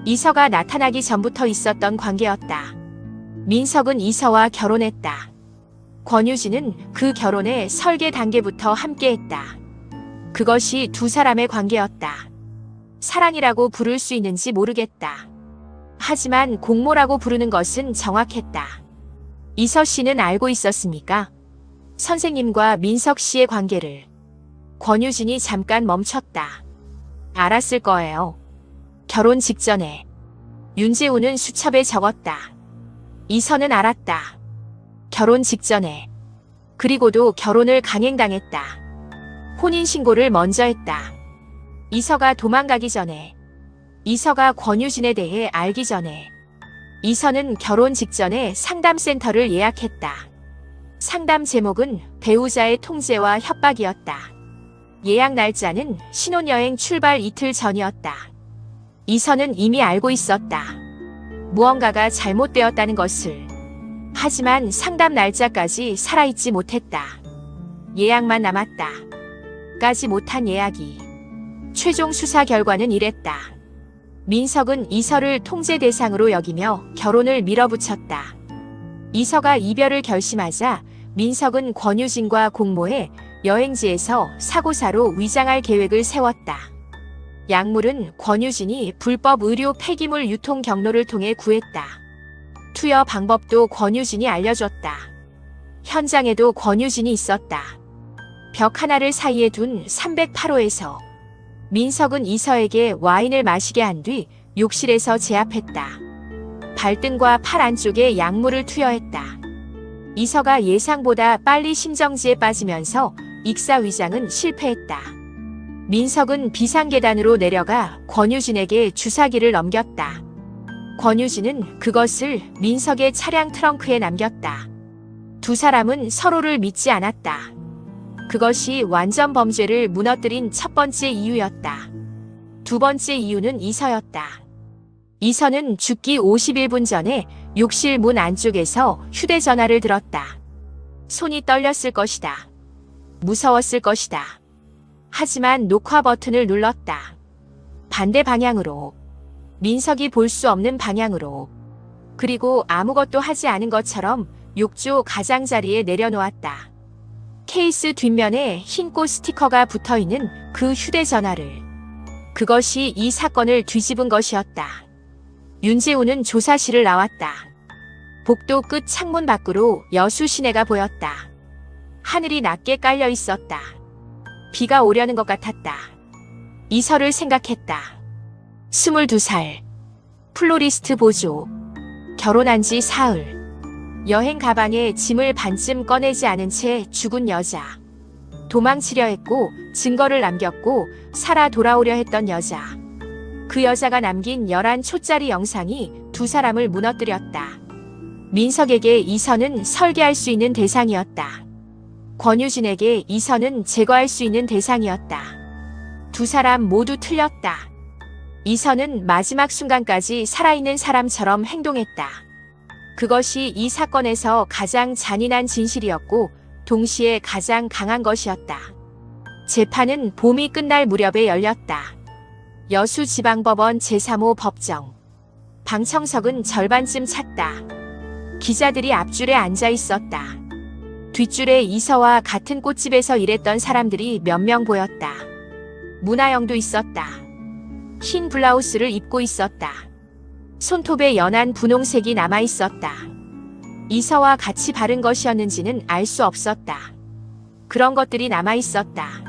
이서가 나타나기 전부터 있었던 관계였다. 민석은 이서와 결혼했다. 권유진은 그 결혼의 설계 단계부터 함께했다. 그것이 두 사람의 관계였다. 사랑이라고 부를 수 있는지 모르겠다. 하지만 공모라고 부르는 것은 정확했다. 이서 씨는 알고 있었습니까? 선생님과 민석 씨의 관계를. 권유진이 잠깐 멈췄다. 알았을 거예요. 결혼 직전에. 윤재우는 수첩에 적었다. 이서는 알았다. 결혼 직전에. 그리고도 결혼을 강행당했다. 혼인신고를 먼저 했다. 이서가 도망가기 전에. 이서가 권유진에 대해 알기 전에. 이서는 결혼 직전에 상담센터를 예약했다. 상담 제목은 배우자의 통제와 협박이었다. 예약 날짜는 신혼여행 출발 이틀 전이었다. 이서는 이미 알고 있었다. 무언가가 잘못되었다는 것을. 하지만 상담 날짜까지 살아있지 못했다. 예약만 남았다. 까지 못한 예약이. 최종 수사 결과는 이랬다. 민석은 이서를 통제 대상으로 여기며 결혼을 밀어붙였다. 이서가 이별을 결심하자 민석은 권유진과 공모해 여행지에서 사고사로 위장할 계획을 세웠다. 약물은 권유진이 불법 의료 폐기물 유통 경로를 통해 구했다. 투여 방법도 권유진이 알려줬다. 현장에도 권유진이 있었다. 벽 하나를 사이에 둔 308호에서 민석은 이서에게 와인을 마시게 한 뒤 욕실에서 제압했다. 발등과 팔 안쪽에 약물을 투여했다. 이서가 예상보다 빨리 심정지에 빠지면서 익사위장은 실패했다. 민석은 비상계단으로 내려가 권유진에게 주사기를 넘겼다. 권유진은 그것을 민석의 차량 트렁크에 남겼다. 두 사람은 서로를 믿지 않았다. 그것이 완전 범죄를 무너뜨린 첫 번째 이유였다. 두 번째 이유는 이서였다. 이서는 죽기 51분 전에 욕실 문 안쪽에서 휴대전화를 들었다. 손이 떨렸을 것이다. 무서웠을 것이다. 하지만 녹화 버튼을 눌렀다. 반대 방향으로. 민석이 볼 수 없는 방향으로. 그리고 아무것도 하지 않은 것처럼 욕조 가장자리에 내려놓았다. 케이스 뒷면에 흰 꽃 스티커가 붙어있는 그 휴대전화를. 그것이 이 사건을 뒤집은 것이었다. 윤재우는 조사실을 나왔다. 복도 끝 창문 밖으로 여수 시내가 보였다. 하늘이 낮게 깔려 있었다. 비가 오려는 것 같았다. 이서를 생각했다. 22살. 플로리스트 보조. 결혼한 지 사흘. 여행 가방에 짐을 반쯤 꺼내지 않은 채 죽은 여자. 도망치려 했고 증거를 남겼고 살아 돌아오려 했던 여자. 그 여자가 남긴 11초짜리 영상이 두 사람을 무너뜨렸다. 민석에게 이서는 설계할 수 있는 대상이었다. 권유진에게 이서는 제거할 수 있는 대상이었다. 두 사람 모두 틀렸다. 이서는 마지막 순간까지 살아있는 사람처럼 행동했다. 그것이 이 사건에서 가장 잔인한 진실이었고 동시에 가장 강한 것이었다. 재판은 봄이 끝날 무렵에 열렸다. 여수지방법원 제3호 법정. 방청석은 절반쯤 찼다. 기자들이 앞줄에 앉아 있었다. 뒷줄에 이서와 같은 꽃집에서 일했던 사람들이 몇 명 보였다. 문하영도 있었다. 흰 블라우스를 입고 있었다. 손톱에 연한 분홍색이 남아 있었다. 이서와 같이 바른 것이었는지는 알 수 없었다. 그런 것들이 남아 있었다.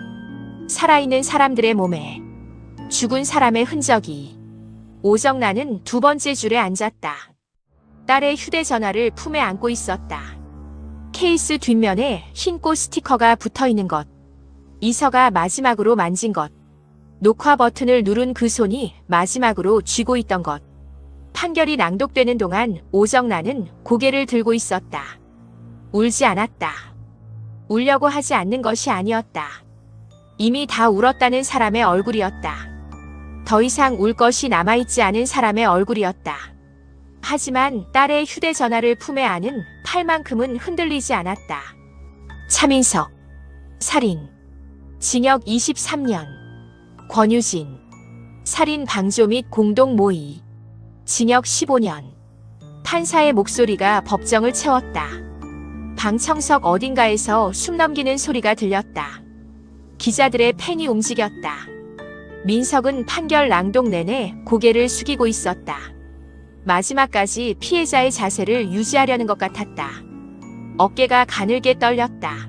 살아있는 사람들의 몸에 죽은 사람의 흔적이. 오정란은 두 번째 줄에 앉았다. 딸의 휴대전화를 품에 안고 있었다. 케이스 뒷면에 흰 꽃 스티커가 붙어있는 것. 이서가 마지막으로 만진 것. 녹화 버튼을 누른 그 손이 마지막으로 쥐고 있던 것. 판결이 낭독되는 동안 오정란은 고개를 들고 있었다. 울지 않았다. 울려고 하지 않는 것이 아니었다. 이미 다 울었다는 사람의 얼굴이었다. 더 이상 울 것이 남아있지 않은 사람의 얼굴이었다. 하지만 딸의 휴대전화를 품에 안은 팔만큼은 흔들리지 않았다. 차민석. 살인. 징역 23년. 권유진. 살인 방조 및 공동 모의. 징역 15년. 판사의 목소리가 법정을 채웠다. 방청석 어딘가에서 숨 넘기는 소리가 들렸다. 기자들의 펜이 움직였다. 민석은 판결 낭독 내내 고개를 숙이고 있었다. 마지막까지 피해자의 자세를 유지하려는 것 같았다. 어깨가 가늘게 떨렸다.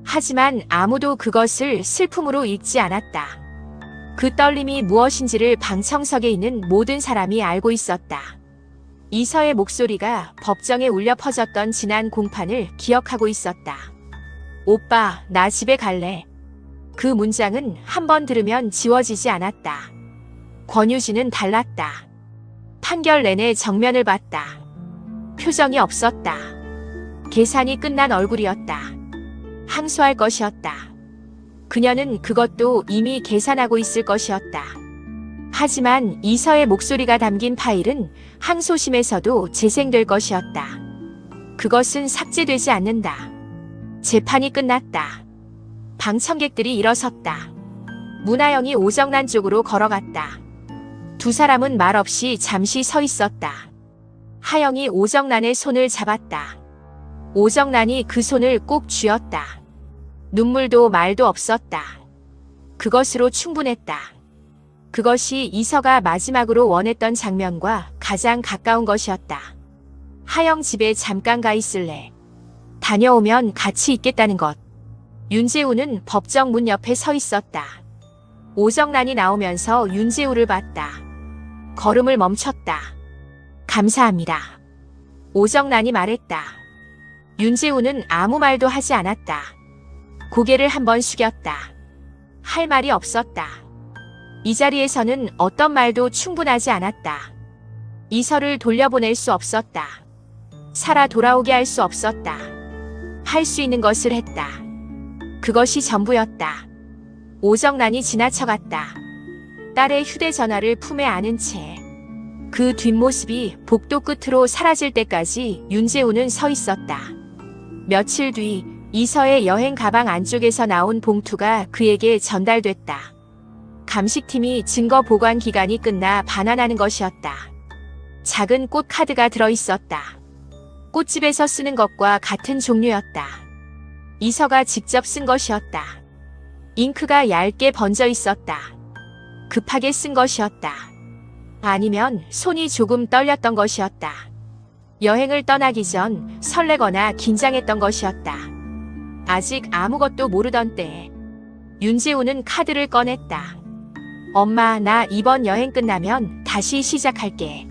하지만 아무도 그것을 슬픔으로 읽지 않았다. 그 떨림이 무엇인지를 방청석에 있는 모든 사람이 알고 있었다. 이서의 목소리가 법정에 울려 퍼졌던 지난 공판을 기억하고 있었다. 오빠, 나 집에 갈래. 그 문장은 한 번 들으면 지워지지 않았다. 권유진은 달랐다. 판결 내내 정면을 봤다. 표정이 없었다. 계산이 끝난 얼굴이었다. 항소할 것이었다. 그녀는 그것도 이미 계산하고 있을 것이었다. 하지만 이서의 목소리가 담긴 파일은 항소심에서도 재생될 것이었다. 그것은 삭제되지 않는다. 재판이 끝났다. 방청객들이 일어섰다. 문하영이 오정란 쪽으로 걸어갔다. 두 사람은 말없이 잠시 서 있었다. 하영이 오정란의 손을 잡았다. 오정란이 그 손을 꼭 쥐었다. 눈물도 말도 없었다. 그것으로 충분했다. 그것이 이서가 마지막으로 원했던 장면과 가장 가까운 것이었다. 하영 집에 잠깐 가 있을래. 다녀오면 같이 있겠다는 것. 윤재우는 법정 문 옆에 서 있었다. 오정란이 나오면서 윤재우를 봤다. 걸음을 멈췄다. 감사합니다. 오정란이 말했다. 윤재우는 아무 말도 하지 않았다. 고개를 한번 숙였다. 할 말이 없었다. 이 자리에서는 어떤 말도 충분하지 않았다. 이서를 돌려보낼 수 없었다. 살아 돌아오게 할 수 없었다. 할 수 있는 것을 했다. 그것이 전부였다. 오정란이 지나쳐갔다. 딸의 휴대전화를 품에 안은 채 그 뒷모습이 복도 끝으로 사라질 때까지 윤재우는 서 있었다. 며칠 뒤 이서의 여행 가방 안쪽에서 나온 봉투가 그에게 전달됐다. 감식팀이 증거 보관 기간이 끝나 반환하는 것이었다. 작은 꽃 카드가 들어있었다. 꽃집에서 쓰는 것과 같은 종류였다. 이서가 직접 쓴 것이었다. 잉크가 얇게 번져 있었다. 급하게 쓴 것이었다. 아니면 손이 조금 떨렸던 것이었다. 여행을 떠나기 전 설레거나 긴장했던 것이었다. 아직 아무것도 모르던 때 윤재우는 카드를 꺼냈다. 엄마, 나 이번 여행 끝나면 다시 시작할게.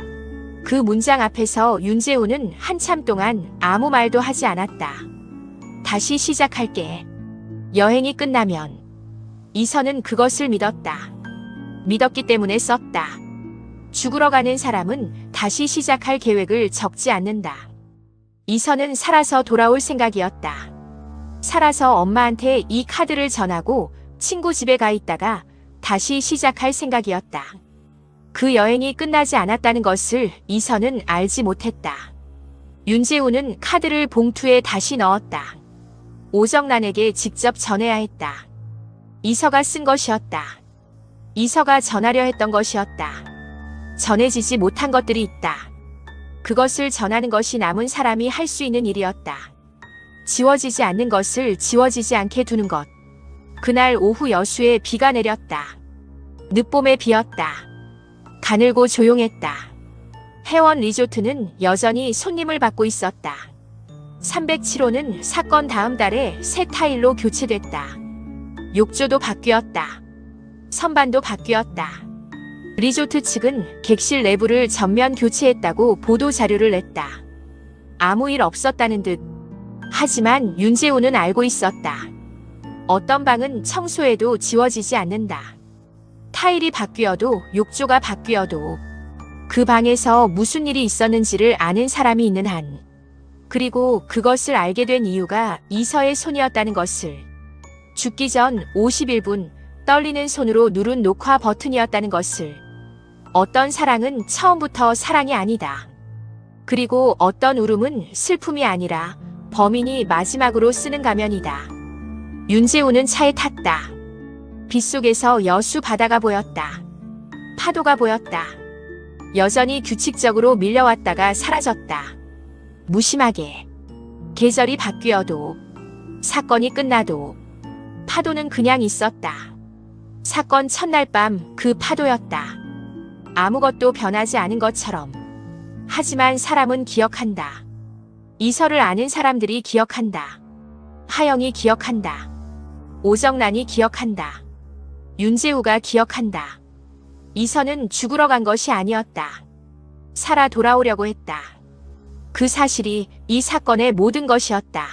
그 문장 앞에서 윤재우는 한참 동안 아무 말도 하지 않았다. 다시 시작할게. 여행이 끝나면. 이서는 그것을 믿었다. 믿었기 때문에 썼다. 죽으러 가는 사람은 다시 시작할 계획을 적지 않는다. 이서는 살아서 돌아올 생각이었다. 살아서 엄마한테 이 카드를 전하고 친구 집에 가 있다가 다시 시작할 생각이었다. 그 여행이 끝나지 않았다는 것을 이서는 알지 못했다. 윤재우는 카드를 봉투에 다시 넣었다. 오정란에게 직접 전해야 했다. 이서가 쓴 것이었다. 이서가 전하려 했던 것이었다. 전해지지 못한 것들이 있다. 그것을 전하는 것이 남은 사람이 할 수 있는 일이었다. 지워지지 않는 것을 지워지지 않게 두는 것. 그날 오후 여수에 비가 내렸다. 늦봄에 비었다. 가늘고 조용했다. 해원 리조트는 여전히 손님을 받고 있었다. 307호는 사건 다음 달에 새 타일로 교체됐다. 욕조도 바뀌었다. 선반도 바뀌었다. 리조트 측은 객실 내부를 전면 교체했다고 보도 자료를 냈다. 아무 일 없었다는 듯. 하지만 윤재우는 알고 있었다. 어떤 방은 청소해도 지워지지 않는다. 타일이 바뀌어도 욕조가 바뀌어도 그 방에서 무슨 일이 있었는지를 아는 사람이 있는 한. 그리고 그것을 알게 된 이유가 이서의 손이었다는 것을. 죽기 전 51분 떨리는 손으로 누른 녹화 버튼이었다는 것을. 어떤 사랑은 처음부터 사랑이 아니다. 그리고 어떤 울음은 슬픔이 아니라 범인이 마지막으로 쓰는 가면이다. 윤재우는 차에 탔다. 빗속에서 여수 바다가 보였다. 파도가 보였다. 여전히 규칙적으로 밀려왔다가 사라졌다. 무심하게. 계절이 바뀌어도, 사건이 끝나도, 파도는 그냥 있었다. 사건 첫날 밤 그 파도였다. 아무것도 변하지 않은 것처럼. 하지만 사람은 기억한다. 이서를 아는 사람들이 기억한다. 하영이 기억한다. 오정란이 기억한다. 윤재우가 기억한다. 이서는 죽으러 간 것이 아니었다. 살아 돌아오려고 했다. 그 사실이 이 사건의 모든 것이었다.